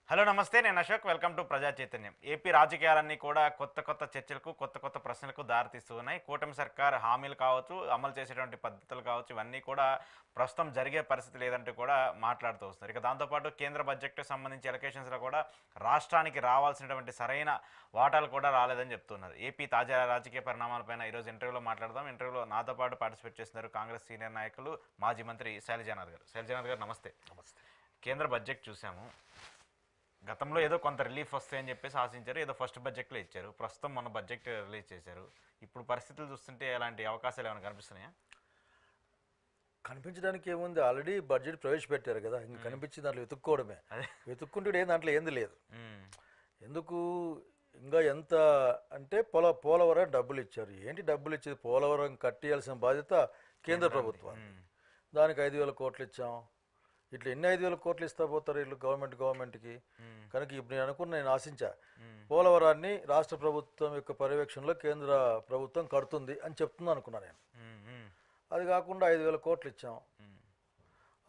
Hello నమస్తే, నేను Ashok. Welcome to ప్రజా చైతన్యం. ఏపీ రాజకీయాలన్నీ కూడా కొత్త కొత్త చర్చలకు, కొత్త కొత్త ప్రశ్నలకు దారితీస్తూ ఉన్నాయి. కూటమి సర్కార్ హామీలు కావచ్చు, అమలు చేసేటువంటి పద్ధతులు కావచ్చు, ఇవన్నీ కూడా ప్రస్తుతం జరిగే పరిస్థితి లేదంటూ కూడా మాట్లాడుతూ వస్తున్నారు. ఇక దాంతోపాటు కేంద్ర బడ్జెట్కి సంబంధించి ఎలక్షన్స్లో కూడా రాష్ట్రానికి రావాల్సినటువంటి సరైన వాటాలు కూడా రాలేదని చెప్తున్నారు. ఏపీ తాజా రాజకీయ పరిణామాలపైన ఈరోజు ఇంటర్వ్యూలో మాట్లాడదాం. ఇంటర్వ్యూలో నాతో పాటు పార్టిసిపేట్ చేస్తున్నారు కాంగ్రెస్ సీనియర్ నాయకులు, మాజీ మంత్రి శైలజానాథ్ గారు. శైలజానాథ్ గారు నమస్తే. నమస్తే. కేంద్ర బడ్జెట్ చూసాము. గతంలో ఏదో కొంత రిలీఫ్ వస్తాయని చెప్పేసి ఆశించారు, ఏదో ఫస్ట్ బడ్జెట్లో ఇచ్చారు. ప్రస్తుతం మన బడ్జెట్ రిలీజ్ చేశారు. ఇప్పుడు పరిస్థితులు చూస్తుంటే ఎలాంటి అవకాశాలు ఏమైనా కనిపిస్తున్నాయా? కనిపించడానికి ఏముంది, ఆల్రెడీ బడ్జెట్ ప్రవేశపెట్టారు కదా, ఇంకా కనిపించింది దాంట్లో వెతుక్కోవడమే. వెతుక్కుంటే దాంట్లో ఏంది లేదు. ఎందుకు ఇంకా ఎంత అంటే పోలవరం డబ్బులు ఇచ్చారు. ఏంటి డబ్బులు ఇచ్చేది? పోలవరం కట్టేయాల్సిన బాధ్యత కేంద్ర ప్రభుత్వం. దానికి 5,000 కోట్లు ఇచ్చాం. ఇట్లా ఎన్ని 5,000 కోట్లు ఇస్తా పోతారు వీళ్ళు గవర్నమెంట్కి. కనుక ఇప్పుడు నేను ఆశించా పోలవరాన్ని రాష్ట్ర ప్రభుత్వం యొక్క పర్యవేక్షణలో కేంద్ర ప్రభుత్వం కడుతుంది అని చెప్తుంది అనుకున్నా నేను. అది కాకుండా 5,000 కోట్లు ఇచ్చాం.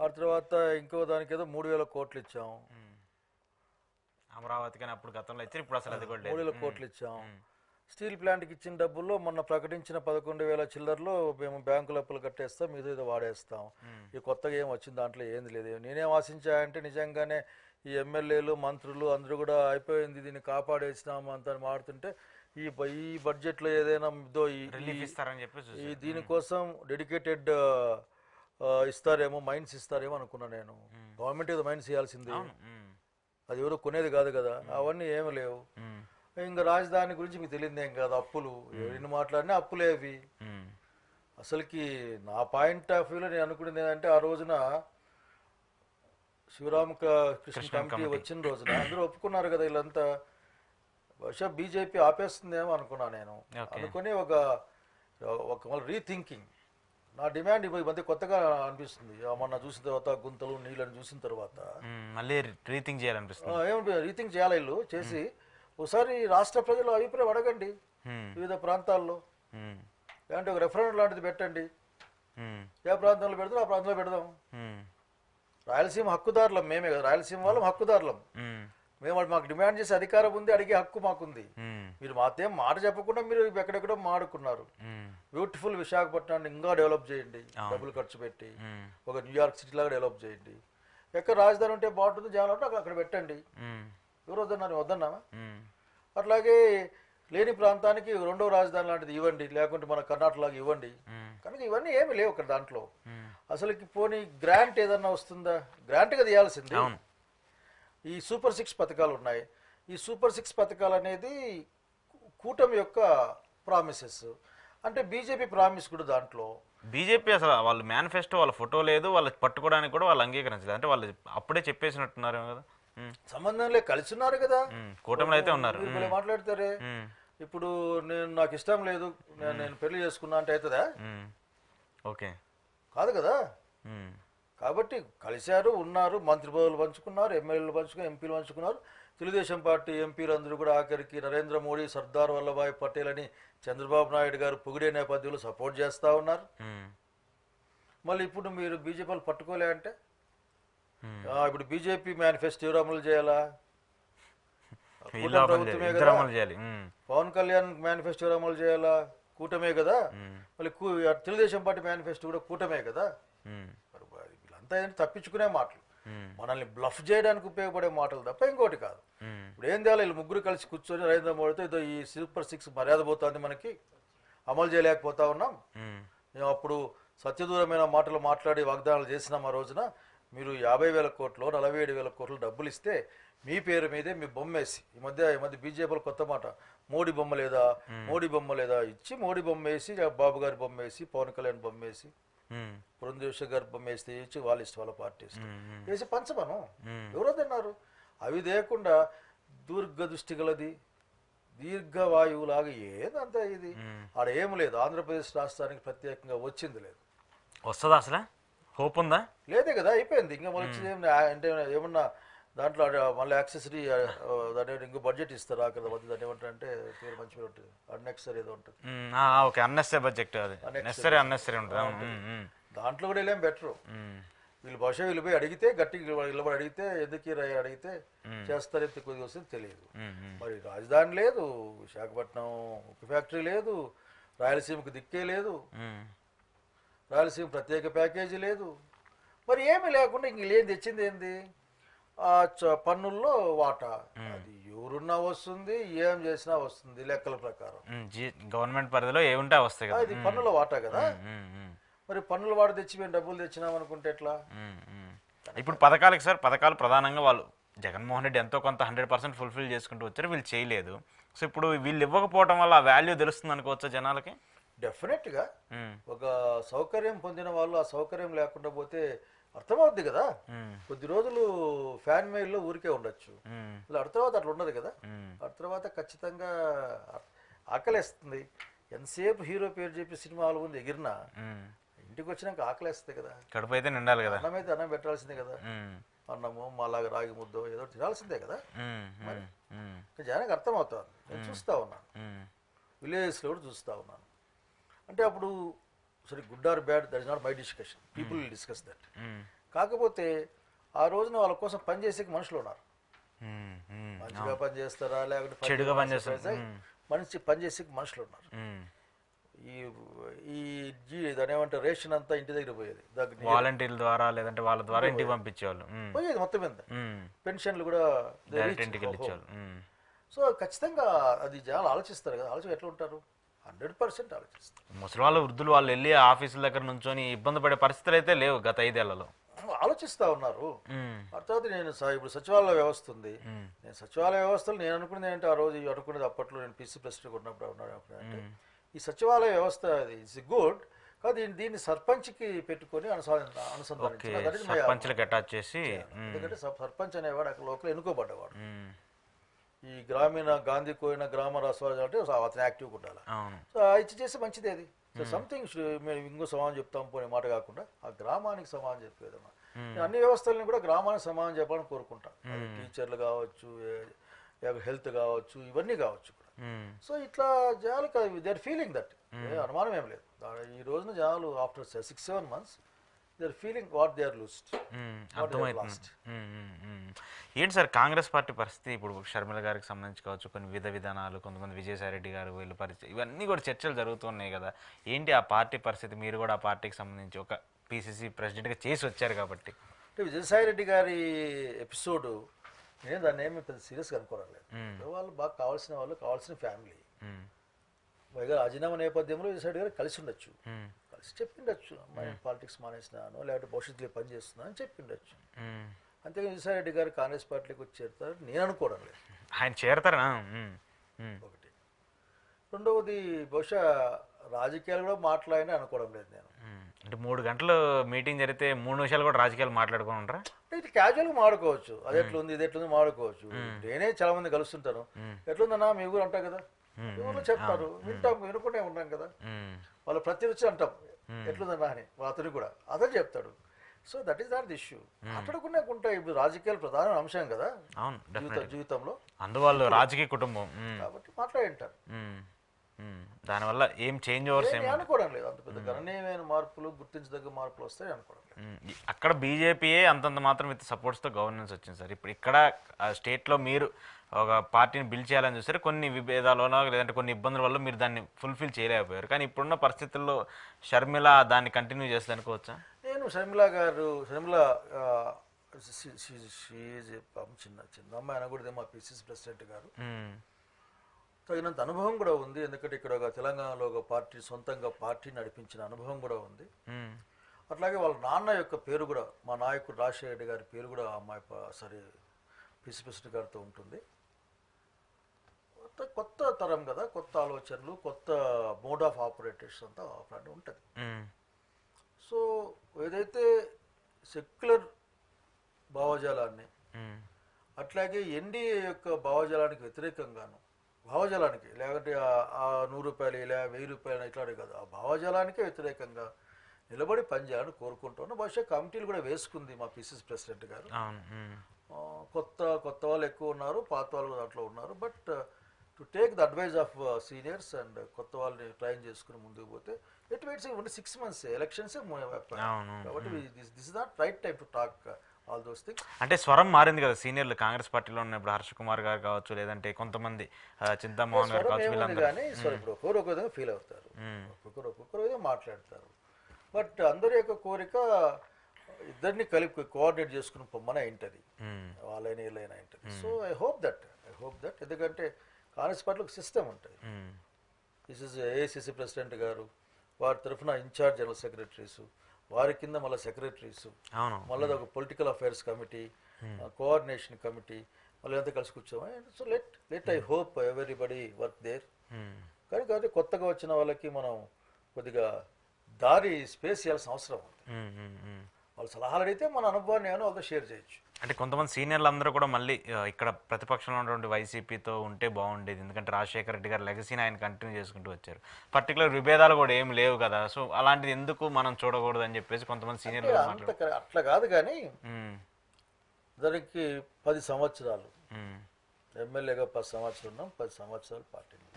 ఆ తర్వాత ఇంకో దానికి ఏదో 3,000 కోట్లు ఇచ్చాం. అమరావతి కానీ అప్పుడు గతంలో ఇచ్చారు, ఇప్పుడు అసలు అది కూడా 3,000 కోట్లు ఇచ్చాం. స్టీల్ ప్లాంట్కి ఇచ్చిన డబ్బుల్లో మొన్న ప్రకటించిన 11,000 చిల్లర్లో మేము బ్యాంకుల అప్పులు కట్టేస్తాం, మీద ఏదో వాడేస్తాం. ఈ కొత్తగా ఏం వచ్చింది దాంట్లో ఏంది లేదు. నేనేం ఆశించా అంటే నిజంగానే ఈ ఎమ్మెల్యేలు మంత్రులు అందరూ కూడా అయిపోయింది దీన్ని కాపాడేసినాము అంత మాడుతుంటే ఈ బడ్జెట్లో ఏదైనా ఈ దీనికోసం డెడికేటెడ్ ఇస్తారేమో, మైండ్స్ ఇస్తారేమో అనుకున్నా నేను. గవర్నమెంట్ ఏదో మైండ్స్ ఇవ్వాల్సింది, అది ఎవరు కొనేది కాదు కదా. అవన్నీ ఏమి లేవు. ఇంకా రాజధాని గురించి మీకు తెలియదు ఏం కాదు, అప్పులు ఎన్ని మాట్లాడినా అప్పులే అవి. అసలుకి నా పాయింట్ ఆఫ్ వ్యూలో నేను అనుకునేది ఏంటంటే, ఆ రోజున శివరామకృష్ణ కమిటీ వచ్చిన రోజున అందరూ ఒప్పుకున్నారు కదా, వీళ్ళంతా బహుశా బీజేపీ ఆపేస్తుందేమో అనుకున్నా నేను. అనుకుని ఒక రీథింకింగ్. నా డిమాండ్ ఈ మధ్య కొత్తగా అనిపిస్తుంది. మొన్న చూసిన తర్వాత గుంతలు నీళ్ళని చూసిన తర్వాత మళ్ళీ రీథింక్ చేయాలనిపిస్తుంది. ఏమిటి రీథింక్ చేయాలి వీళ్ళు చేసి ఒకసారి రాష్ట్ర ప్రజల అభిప్రాయం అడగండి. వివిధ ప్రాంతాల్లో లేదంటే ఒక రెఫరెండం లాంటిది పెట్టండి. ఏ ప్రాంతంలో పెడతాం ఆ ప్రాంతంలో పెడదాం. రాయలసీమ హక్కుదారులం మేమే కదా, రాయలసీమ వాళ్ళం హక్కుదారులం. మేము మాకు డిమాండ్ చేసే అధికారం ఉంది, అడిగే హక్కు మాకుంది. మీరు మాతేం మాట చెప్పకుండా మీరు ఎక్కడెక్కడో మాడుకున్నారు. బ్యూటిఫుల్ విశాఖపట్నాన్ని ఇంకా డెవలప్ చేయండి, డబ్బులు ఖర్చు పెట్టి ఒక న్యూయార్క్ సిటీ లాగా డెవలప్ చేయండి. ఎక్కడ రాజధాని ఉంటే బాగుంటుంది, జనాలు ఉంటే అక్కడ పెట్టండి. ఎవరు వద్దన్నారు? వద్దన్నామా? అట్లాగే లేని ప్రాంతానికి రెండవ రాజధాని లాంటిది ఇవ్వండి, లేకుంటే మన కర్ణాటకలాగా ఇవ్వండి. కనుక ఇవన్నీ ఏమి లేవు ఇక్కడ దాంట్లో. అసలుకి పోనీ గ్రాంట్ ఏదన్నా వస్తుందా? గ్రాంట్ కదా ఇవ్వాల్సింది. ఈ సూపర్ 6 పథకాలు ఉన్నాయి. ఈ సూపర్ 6 పథకాలు అనేది కూటమి యొక్క ప్రామిసెస్. అంటే బీజేపీ ప్రామిస్ కూడా దాంట్లో. బీజేపీ అసలు వాళ్ళ మేనిఫెస్టో, వాళ్ళ ఫోటో లేదు, వాళ్ళు పట్టుకోవడానికి కూడా వాళ్ళు అంగీకరించలేదు. అంటే వాళ్ళు అప్పుడే చెప్పేసినట్టున్నారు కదా. సంబంధం లేదు, కలిసి ఉన్నారు కదా, కూటమిలో అయితే ఉన్నారు. మాట్లాడతారే. ఇప్పుడు నాకు ఇష్టం లేదు, నేను పెళ్లి చేసుకున్నా అంటే అవుతుందా? ఓకే, కాదు కదా. కాబట్టి కలిశారు, ఉన్నారు, మంత్రి పదవులు పంచుకున్నారు, ఎమ్మెల్యేలు పంచుకున్నారు, ఎంపీలు పంచుకున్నారు. తెలుగుదేశం పార్టీ ఎంపీలు అందరూ కూడా ఆఖరికి నరేంద్ర మోడీ, సర్దార్ వల్లభాయ్ పటేల్ అని చంద్రబాబు నాయుడు గారు పొగిడే నేపథ్యంలో సపోర్ట్ చేస్తూ ఉన్నారు. మళ్ళీ ఇప్పుడు మీరు బీజేపీలు పట్టుకోలే అంటే ఇప్పుడు బీజేపీ మేనిఫెస్టో ఎవరు అమలు చేయాలా? ప్రభుత్వమే కదా. పవన్ కళ్యాణ్ మేనిఫెస్టో ఎవరు అమలు చేయాలా? కూటమే కదా. మళ్ళీ తెలుగుదేశం పార్టీ మేనిఫెస్టో కూడా కూటమే కదా. వీళ్ళంతా ఏంటంటే తప్పించుకునే మాటలు, మనల్ని బ్లఫ్ చేయడానికి ఉపయోగపడే మాటలు తప్ప ఇంకోటి కాదు. ఇప్పుడు ఏం చేయాలి? వీళ్ళు ముగ్గురు కలిసి కూర్చొని నరేంద్ర మోడీతో ఇదో ఈ సూపర్ 6 మర్యాద పోతుంది, మనకి అమలు చేయలేకపోతా ఉన్నాం. మేము అప్పుడు సత్యదూరమైన మాటలు మాట్లాడి వాగ్దానాలు చేసినాం. ఆ రోజున మీరు 50,000 కోట్లు 47,000 కోట్లు డబ్బులు ఇస్తే మీ పేరు మీదే మీ బొమ్మ వేసి, ఈ మధ్య బీజేపీలో కొత్త మాట, మోడీ బొమ్మ లేదా, మోడీ బొమ్మ లేదా ఇచ్చి మోడీ బొమ్మ వేసి, బాబు గారి బొమ్మ వేసి, పవన్ కళ్యాణ్ బొమ్మ వేసి, పురంధేశ్వర్ గారి బొమ్మ వేస్తే ఇచ్చి వాళ్ళ ఇష్టం, వాళ్ళ పార్టీ ఇష్టం వేసి పంచమను. ఎవరో తిన్నారు. అవి లేకుండా దృష్టి గలది దీర్ఘవాయువులాగా ఏదంతా ఇది ఆడ ఏం లేదు. ఆంధ్రప్రదేశ్ రాష్ట్రానికి ప్రత్యేకంగా వచ్చింది లేదు. వస్తుందా? అసలు హోప్ ఉందా? లేదే కదా, అయిపోయింది. ఇంకా మళ్ళీ అంటే ఏమన్నా దాంట్లో మళ్ళీ యాక్సెసరీ దాని ఇంకో బడ్జెట్ ఇస్తారు అక్కడ. దాన్ని ఏమంటారు అంటే పేరు మంచి పేరు ఉంటుంది, అన్నెసరీ ఏదో ఉంటుంది. ఓకే, అన్నెసరీ బడ్జెట్, అది నెసరీ అన్నెసరీ ఉంటుంది. దాంట్లో కూడా వెళ్ళేం బెటరు. వీళ్ళు బహుశా వీళ్ళు పోయి అడిగితే గట్టిగా వీళ్ళు అడిగితే ఎందుకు అడిగితే చేస్తారైతే కొద్దిగా వస్తుంది తెలియదు. మరి రాజధాని లేదు, విశాఖపట్నం ఉక్కు ఫ్యాక్టరీ లేదు, రాయలసీమకు దిక్కే లేదు, రాయలసీమ ప్రత్యేక ప్యాకేజీ లేదు, మరి ఏమీ లేకుండా ఇంక ఏం తెచ్చింది ఏంది ఆ పన్నుల్లో వాటా. అది ఎవరున్నా వస్తుంది, ఏం చేసినా వస్తుంది లెక్కల ప్రకారం. గవర్నమెంట్ పరిధిలో ఏముంటే వస్తాయి కదా, అది పన్నుల వాటా కదా. మరి పన్నుల వాట తెచ్చి మేము డబ్బులు తెచ్చినాం అనుకుంటే ఎట్లా? ఇప్పుడు పథకాలకి సార్, పథకాలు ప్రధానంగా వాళ్ళు జగన్మోహన్ రెడ్డి ఎంతో కొంత 100% ఫుల్ఫిల్ చేసుకుంటూ వచ్చారు, వీళ్ళు చేయలేదు. సో ఇప్పుడు వీళ్ళు ఇవ్వకపోవడం వల్ల ఆ వాల్యూ తెలుస్తుంది అనుకోవచ్చా జనాలకి? డెఫినెట్గా ఒక సౌకర్యం పొందిన వాళ్ళు ఆ సౌకర్యం లేకుండా పోతే అర్థమవుద్ది కదా. కొద్ది రోజులు ఫ్యాన్ మెయిల్లో ఊరికే ఉండొచ్చు, ఇలా తర్వాత అట్లా ఉండదు కదా. ఆ తర్వాత ఖచ్చితంగా ఆకలేస్తుంది. ఎంతసేపు హీరో పేరు చెప్పి సినిమాలు ముందు ఎగిరినా ఇంటికి వచ్చినాక ఆకలేస్తుంది కదా. కడుపు అయితే నిండాలి కదా, అన్నం అయితే అన్నం పెట్టాల్సిందే కదా. అన్నము మాలాగా రాగి ముద్దో ఏదో తినాల్సిందే కదా. మరి జనానికి అర్థమవుతుంది. నేను చూస్తూ ఉన్నాను, విలేజెస్లో కూడా చూస్తూ ఉన్నాను. అంటే అప్పుడు సరే good or bad that is not my discussion, people will discuss that. కాకపోతే ఆ రోజున వాళ్ళ కోసం పనిచేసే మనుషులు ఉన్నారు. మంచిగా పనిచేస్తారా లేకపోతే చెడుగా పనిచేస్తారా, మంచి పనిచేసే మనుషులు ఉన్నారు. ఈ దాని ఏమంటారు రేషన్ అంతా ఇంటి దగ్గర పోయేది, వాలంటీర్ల ద్వారా లేదంటే వాళ్ళ ద్వారా ఇంటికి పంపించేవాళ్ళు, పోయేది మొత్తం మీద. పెన్షన్లు కూడా ఇంటికి వెళ్ళించేవాళ్ళు. సో ఖచ్చితంగా అది జనాలు ఆలోచిస్తారు కదా. ఆలోచన ఎట్లా ఉంటారు? 100% ఆలోచిస్తారు. ముసలి వాళ్ళు వృద్ధులు వాళ్ళు వెళ్ళి ఆఫీసుల దగ్గర నుంచొని ఇబ్బంది పడే పరిస్థితులు అయితే లేవు గత 5 ఏళ్లలో. ఆలోచిస్తూ ఉన్నారు. ఆ తర్వాత నేను ఇప్పుడు సచివాలయ వ్యవస్థ ఉంది. నేను సచివాలయ వ్యవస్థలో నేను అనుకునేది ఏంటంటే, ఆ రోజు అనుకునేది అప్పట్లో నేను పీసీ ప్రెసిడెంట్ ఉన్నప్పుడు అంటే ఈ సచివాలయ వ్యవస్థ ఇట్స్ గుడ్ కాదు, దీన్ని సర్పంచ్కి పెట్టుకొని అనుసంధానించాలి, అటాచ్ చేసి. ఎందుకంటే సర్పంచ్ అనేవాడు అక్కడ లోకల్ ఎన్నుకోబడ్డవాడు. ఈ గ్రామీణ గాంధీ కోయిన గ్రామ రాష్ట్రాలు అంటే అతను యాక్టివ్గా ఉండాలి. సో ఇచ్చి చేస్తే మంచిది. అది సో సంథింగ్ మేము ఇంకో సమానం చెప్తాం పోనే మాట కాకుండా ఆ గ్రామానికి సమానం చెప్పేదమ్మా. అన్ని వ్యవస్థలని కూడా గ్రామానికి సమానం చెప్పాలని కోరుకుంటాం. టీచర్లు కావచ్చు, హెల్త్ కావచ్చు, ఇవన్నీ కావచ్చు కూడా. సో ఇట్లా జనాలు దే ఆర్ ఫీలింగ్ దట్, అనుమానం ఏం లేదు. ఈ రోజున జనాలు after 6-7 months they are feeling what they are lost. ఏంటి సార్ కాంగ్రెస్ పార్టీ పరిస్థితి? ఇప్పుడు షర్మిల గారికి సంబంధించి కావచ్చు, కొన్ని విధానాలు, కొంతమంది విజయసాయి రెడ్డి గారు వీళ్ళ పరిస్థితి, ఇవన్నీ కూడా చర్చలు జరుగుతున్నాయి కదా. ఏంటి ఆ పార్టీ పరిస్థితి? మీరు కూడా ఆ పార్టీకి సంబంధించి ఒక పిసిసి ప్రెసిడెంట్గా చేసి వచ్చారు కాబట్టి. అంటే విజయసాయి రెడ్డి గారి ఎపిసోడు నేను దాన్ని ఏమి పెద్ద సీరియస్గా అనుకోలేదు. వాళ్ళు బాగా కావాల్సిన వాళ్ళు, కావాల్సిన ఫ్యామిలీ. పైగా రాజీనామా నేపథ్యంలో విజయసాయి రెడ్డి గారు కలిసి ఉండొచ్చు, కలిసి చెప్పిండొచ్చు పాలిటిక్స్ మానేసినాను లేకపోతే భవిష్యత్తులో పని చేస్తున్నాను అని చెప్పిండొచ్చు. అంతేగా విజయసాయి రెడ్డి గారు కాంగ్రెస్ పార్టీకి వచ్చి చేరుతారు నేను అనుకోవడం లేదు. ఆయన చేరతారా? ఒకటి. రెండవది బహుశా రాజకీయాలు కూడా మాట్లాడినా అనుకోవడం లేదు నేను. అంటే 3 గంటలు మీటింగ్ జరిగితే 3 నిమిషాలు కూడా రాజకీయాలు మాట్లాడుకుని ఉంటారా? ఇది క్యాజువల్గా మాడుకోవచ్చు, అది ఎట్లుంది ఇది ఎట్లుంది మాడుకోవచ్చు. నేనే చాలా మంది కలుస్తుంటాను, ఎట్లుందన్నా మీ ఊరు అంటాం కదా, మీ ఊర్లో చెప్తారు, వింటాం, వినుకుంటే ఉన్నాం కదా. వాళ్ళు ప్రతి వచ్చి అంటాం ఎట్లుందన్నా అని, అతను కూడా అతను చెప్తాడు. So that is not the issue. మాట్లాడుకునేకుంటే ఇప్పుడు రాజకీయాలు ప్రధాన అంశం కదా జీవితంలో, అందువల్ల రాజకీయ కుటుంబం కాబట్టి మాట్లాడింటారు. దానివల్ల ఏం చేంజ్ ఓవర్స్ అనుకోవడం లేదు, అంత పెద్ద గణనీయమైన మార్పులు, గుర్తించదగ్గ మార్పులు వస్తాయి అనుకోవడం లేదు. అక్కడ బీజేపీయే అంతంత మాత్రం విత్ సపోర్ట్స్తో గవర్నెన్స్ వచ్చింది సార్. ఇప్పుడు ఇక్కడ స్టేట్లో మీరు ఒక పార్టీని బిల్డ్ చేయాలని చూసారు, కొన్ని విభేదాలనో లేదంటే కొన్ని ఇబ్బందుల వల్ల మీరు దాన్ని ఫుల్ఫిల్ చేయలేకపోయారు. కానీ ఇప్పుడున్న పరిస్థితుల్లో షర్మిల దాన్ని కంటిన్యూ చేస్తుంది అనుకోవచ్చా? నేను షర్మిల చిన్న అమ్మాయి అనకూడదు, మా పిసిసి ప్రెసిడెంట్ గారు తగినంత అనుభవం కూడా ఉంది. ఎందుకంటే ఇక్కడ ఒక తెలంగాణలో ఒక పార్టీ సొంతంగా పార్టీ నడిపించిన అనుభవం కూడా ఉంది. అట్లాగే వాళ్ళ నాన్న యొక్క పేరు కూడా, మా నాయకుడు రాజశేఖర రెడ్డి గారి పేరు కూడా అమ్మాయి పిసిసి ప్రెసిడెంట్ గారితో ఉంటుంది. కొత్త తరం కదా, కొత్త ఆలోచనలు, కొత్త మోడ్ ఆఫ్ ఆపరేటర్స్ అంతా ఉంటుంది. సో ఏదైతే సెక్యులర్ భావజాలాన్ని అట్లాగే ఎన్డీఏ యొక్క భావజాలానికి వ్యతిరేకంగాను, భావజాలానికి లేకపోతే ఆ 100 రూపాయలు ఇలా 1000 రూపాయలు ఇట్లాంటి కదా, ఆ భావజాలానికే వ్యతిరేకంగా నిలబడి పనిచేయాలని కోరుకుంటున్నా. బహుశా కమిటీలు కూడా వేసుకుంది మా పిసిసి ప్రెసిడెంట్ గారు. కొత్త వాళ్ళు ఎక్కువ ఉన్నారు, పాత వాళ్ళు దాంట్లో ఉన్నారు. But to take the advice of seniors and కొత్త వాళ్ళని ట్రైన్ చేసుకుని ముందుకు పోతే it waits only 6 months elections కాబట్టి this is not right time to talk all those things. అంటే స్వరం మారింది కదా సీనియర్లు కాంగ్రెస్ పార్టీలో ఉన్నప్పుడు హర్ష కుమార్ గారు కావచ్చు, లేదంటే కొంతమంది చింతామోహన్ గారు కావచ్చు, వీళ్ళందరూ కానీ ఇప్పుడు ఒక్కొక్కరు ఒక విధంగా ఫీల్ అవుతారు, ఒక్కొక్కరు విధంగా మాట్లాడతారు. బట్ అందరి యొక్క కోరిక ఇద్దరిని కలిపి కోఆర్డినేట్ చేసుకుని పొమ్మని అయింటది, వాళ్ళైనా వీళ్ళైనా అయింటది. సో ఐ హోప్ దట్ ఎందుకంటే కాంగ్రెస్ పార్టీలో ఒక సిస్టమ్ ఉంటుంది. దిస్ ఇస్ ఏఐసిసి ప్రెసిడెంట్ గారు, వారి తరఫున ఇన్ఛార్జ్ జనరల్ సెక్రటరీస్, వారి కింద మళ్ళీ సెక్రటరీస్, మళ్ళీ ఒక political affairs committee, coordination committee, మళ్ళీ అంతా కలిసి కూర్చోమా. So let I hope everybody work there. కానీ కాబట్టి కొత్తగా వచ్చిన వాళ్ళకి మనం కొద్దిగా దారి స్పేస్ చేయాల్సిన అవసరం ఉంది. వాళ్ళు సలహాలు అడిగితే మన అనుభవాన్ని ఏమైనా వాళ్ళతో షేర్ చేయొచ్చు. అంటే కొంతమంది సీనియర్లు అందరూ కూడా మళ్ళీ ఇక్కడ ప్రతిపక్షంలో ఉన్నటువంటి వైసీపీతో ఉంటే బాగుండేది, ఎందుకంటే రాజశేఖర రెడ్డి గారు లెగసీని ఆయన కంటిన్యూ చేసుకుంటూ వచ్చారు. పర్టికులర్ విభేదాలు కూడా ఏం లేవు కదా, సో అలాంటిది ఎందుకు మనం చూడకూడదు అని చెప్పేసి కొంతమంది సీనియర్లు అట్లా కాదు. కానీ దానికి 10 సంవత్సరాలు ఎమ్మెల్యేగా 10 సంవత్సరాలు ఉన్నాం, 10 సంవత్సరాలు పార్టీని.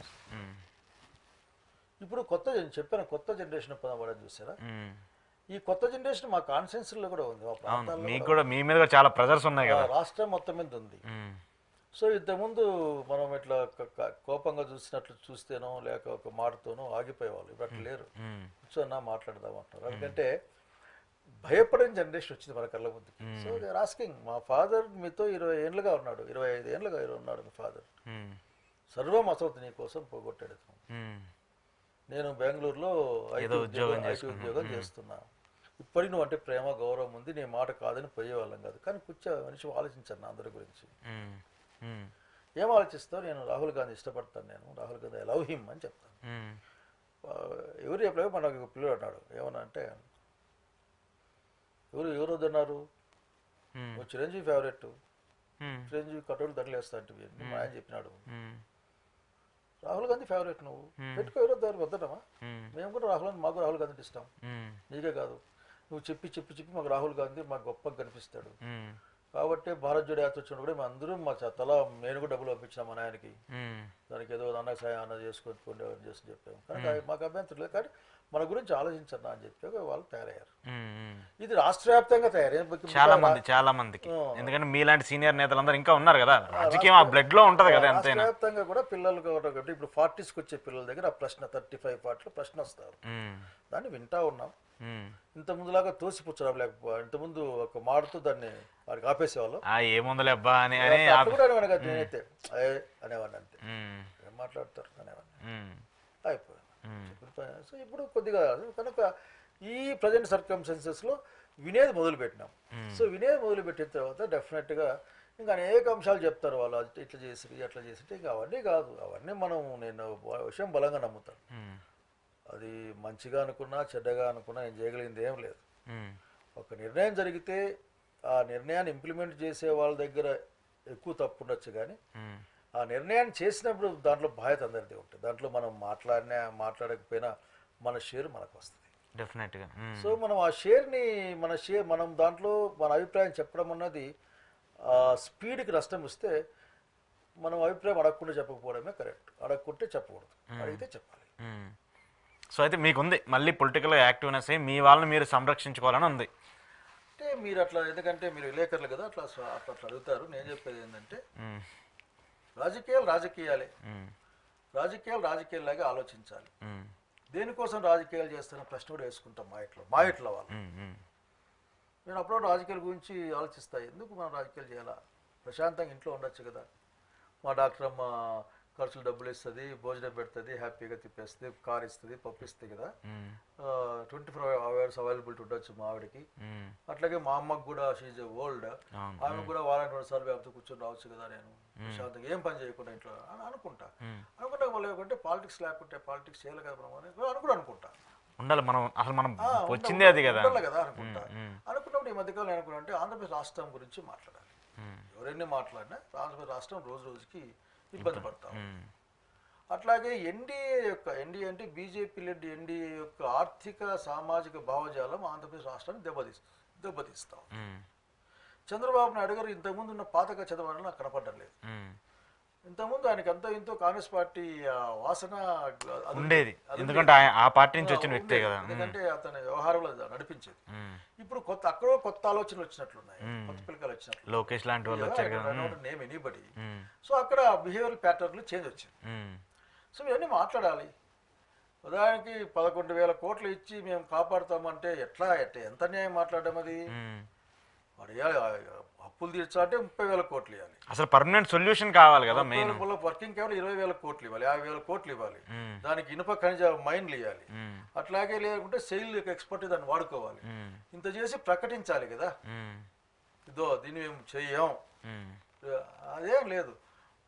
ఇప్పుడు చెప్పాను కొత్త జనరేషన్ పదం చూసారా? ఈ కొత్త జనరేషన్ మా కాన్స్టిట్యున్సీలో కూడా ఉంది, మా ప్రాంతాల్లో మీకు కూడా మీ మీద చాలా ప్రెజర్స్ ఉన్నాయి కదా, రాష్ట్రం మొత్తం మీద ఉంది. సో ఇంతకుముందు మనం ఇట్లా కోపంగా చూస్తేనో లేక ఒక మాటతోనో ఆగిపోయేవాళ్ళు. ఇప్పుడు అట్లా లేరు, కూర్చొన్నా మాట్లాడదామంటారు. ఎందుకంటే భయపడని జనరేషన్ వచ్చింది మన కళ్ళ ముందుకి. So they are asking. మా ఫాదర్ మీతో 20 ఏళ్ళుగా ఉన్నాడు, 25 ఏళ్ళుగా ఉన్నాడు మీ ఫాదర్. సర్వం అసలు నీ కోసం పోగొట్టాడు. నేను బెంగళూరులో ఐటీ ఉద్యోగం చేస్తున్నా. ఇప్పటికి నువ్వు అంటే ప్రేమ గౌరవం ఉంది, నీ మాట కాదని పోయేవాళ్ళం కాదు. కానీ మనిషి ఆలోచించాను అందరి గురించి. ఏం ఆలోచిస్తావు? నేను రాహుల్ గాంధీ ఇష్టపడతాను, నేను Rahul Gandhi I love him అని చెప్తాను. ఎవరు చెప్పలేదు. మనకు పిల్లలు అన్నాడు ఏమన్నా అంటే, ఎవరు వద్దన్నారు? చిరంజీవి ఫేవరెట్, చిరంజీవి కటోలు దండలేస్తా అంటే మా ఆయన చెప్పినాడు. రాహుల్ గాంధీ ఫేవరెట్, నువ్వు పెట్టుకో, ఎవరో దాని వద్దనమా? మేము కూడా మాకు రాహుల్ గాంధీ ఇష్టం, నీకే కాదు. నువ్వు చెప్పి మాకు రాహుల్ గాంధీ మాకు గొప్పగా కనిపిస్తాడు. కాబట్టి భారత్ జోడో యాత్ర వచ్చినప్పుడు కూడా మేము అందరూ మా తల నేను కూడా డబ్బులు పంపించాం మా నాయనకి, దానికి ఏదో అన్న సాయం అన్న చేసుకొని చేసి చెప్పాము. కానీ మాకు అభ్యంతరం లేదు, కానీ మన గురించి ఆలోచించన్నా అని చెప్పి వాళ్ళు తయారయ్యారు. ఇది రాష్ట్ర వ్యాప్తంగా తయారయ్యారు చాలా మందికి. ఎందుకంటే మీలాంటి సీనియర్ నేతలందరూ ఇంకా ఉన్నారు కదా, రాజకీయం ఆ బ్లడ్ లో ఉంటది కదా. రాష్ట్ర వ్యాప్తంగా కూడా పిల్లలు కాబట్టి ఇప్పుడు 40s వచ్చే పిల్లల దగ్గర ఆ ప్రశ్న 35-40 ప్రశ్న వస్తారు, దాన్ని వింటా ఉన్నాం. ఇంత ముందులాగా తోసిపుచ్చడం లేకపోతే ఇంతకుముందు ఒక మాటతో దాన్ని వాడికి ఆపేసేవాళ్ళు. ఏముందులే అబ్బా అని కూడా అనేవాడిని, నేనైతే అనేవాడిని, అంతే ఏం మాట్లాడతారు అనేవాడిని, అయిపోయాను. సో ఇప్పుడు కొద్దిగా కనుక ఈ ప్రజెంట్ సర్కమ్స్టెన్సెస్లో వినేది మొదలుపెట్టినాం. సో వినేది మొదలుపెట్టిన తర్వాత డెఫినెట్గా ఇంకా అనేక అంశాలు చెప్తారు వాళ్ళు, ఇట్లా చేసి అట్లా చేసి. ఇంకా అవన్నీ కాదు, అవన్నీ నేను విషయం బలంగా నమ్ముతాను. అది మంచిగా అనుకున్నా చెడ్డగా అనుకున్నా నేను చేయగలిగింది ఏం లేదు. ఒక నిర్ణయం జరిగితే ఆ నిర్ణయాన్ని ఇంప్లిమెంట్ చేసే వాళ్ళ దగ్గర ఎక్కువ తప్పు ఉండొచ్చు, కానీ ఆ నిర్ణయాన్ని చేసినప్పుడు దాంట్లో బాధ్యత అందరిది ఉంటుంది. దాంట్లో మనం మాట్లాడకపోయినా మన షేర్ మనకు వస్తుంది డెఫినెట్గా. సో మనం ఆ షేర్ని మనం దాంట్లో మన అభిప్రాయం చెప్పడం అన్నది స్పీడ్కి నష్టం ఇస్తే మనం అభిప్రాయం అడగకుండా చెప్పకపోవడమే కరెక్ట్. అడగకుంటే చెప్పకూడదు, అడిగితే చెప్పాలి. సో అయితే మీకుంది మళ్ళీ పొలిటికల్ యాక్టివ్నెస్ అయ్యి మీ వాళ్ళని మీరు సంరక్షించుకోవాలని ఉంది. అంటే మీరు అట్లా, ఎందుకంటే మీరు విలేకరులు కదా, అట్లా అడుగుతారు. నేను చెప్పేది ఏంటంటే రాజకీయాలు రాజకీయాల్లాగా ఆలోచించాలి. దేనికోసం రాజకీయాలు చేస్తున్న ప్రశ్న కూడా వేసుకుంటాం మా ఇంట్లో వాళ్ళు. నేను అప్పుడు రాజకీయాల గురించి ఆలోచిస్తా, ఎందుకు మనం రాజకీయాలు చేయాలా? ప్రశాంతంగా ఇంట్లో ఉండొచ్చు కదా. మా డాక్టర్ అమ్మ ఖర్చులు డబ్బులు ఇస్తుంది, భోజనం పెడుతుంది, హ్యాపీగా తిప్పేస్తుంది, కార్ ఇస్తుంది, పప్పు ఇస్తుంది కదా. 24 hours అవైలబిలిటీ ఉండొచ్చు మా ఆవిడకి. అట్లాగే మా అమ్మకు కూడా షీజ్ ఓల్డ్, ఆమెకు కూడా వారానికి 2 సార్లు ఆమెతో కూర్చొని రావచ్చు కదా. నేను ప్రశాంతంగా ఏం పని చేయకుండా ఇంట్లో అని అనుకుంటా మళ్ళీ ఏమంటే పాలిటిక్స్ లేకుంటే పాలిటిక్స్ చేయాలి కదా మనం అని కూడా అనుకుంటా. ఉండాలి, మనం అసలు మనం వచ్చిందే అది కదా అనుకుంటా. అనుకున్నప్పుడు ఈ మధ్యకాలం అనుకున్నాంటే ఆంధ్రప్రదేశ్ రాష్ట్రం గురించి మాట్లాడాలి. ఎవరైనా మాట్లాడినా ఆంధ్రప్రదేశ్ రాష్ట్రం రోజు రోజుకి ఇబ్బంది పడతాం. అట్లాగే ఎన్డీఏ అంటే బీజేపీ లెడ్ ఎన్డీఏ యొక్క ఆర్థిక సామాజిక భావజాలం ఆంధ్రప్రదేశ్ రాష్ట్రాన్ని దెబ్బతీస్తాం. చంద్రబాబు నాయుడు గారు ఇంతకుముందు ఉన్న పాతక చదవాలని నాకు కనపడడం లేదు. ఇంతకుముందు ఆయనకి అంత ఇంతో కాంగ్రెస్ పార్టీ వాసన అది ఉండేది, అది ఎందుకంటే ఆ పార్టీ నుంచి వచ్చిన వ్యక్తే ఉండేది. కదా. ఎందుకంటే అతని వ్యవహారంలో నడిపించేది. ఇప్పుడు అక్కడ కొత్త ఆలోచనలు వచ్చినట్లున్నాయి, కొత్త పిల్లకాయలు వచ్చినట్లు. లోకేష్ లాంటి వాళ్ళు వచ్చారు కదా. Name anybody. సో అక్కడ బిహేవియరల్ ప్యాటర్న్లు చేంజ్ వచ్చింది. సో ఇవన్నీ మాట్లాడాలి. ఉదాహరణకి 11,000 కోట్లు ఇచ్చి మేము కాపాడుతామంటే ఎట్లా ఎంత న్యాయం మాట్లాడడం అది? వాడు అప్పులు తీర్చాలంటే 30,000 కోట్లు ఇవ్వాలి. అసలు పర్మనెంట్ సొల్యూషన్ కావాలి కదా. మెయిన్ వర్కింగ్ కేవలం 20,000 కోట్లు ఇవ్వాలి, 50,000 కోట్లు ఇవ్వాలి. దానికి ఇనుప ఖనిజ మైన్లు ఇవ్వాలి. అట్లాగే లేకుంటే సెయిల్ ఎక్స్పర్ట్ దాన్ని వాడుకోవాలి. ఇంత చేసి ప్రకటించాలి కదా, ఇదో దీన్ని మేము చెయ్యం. అదేం లేదు,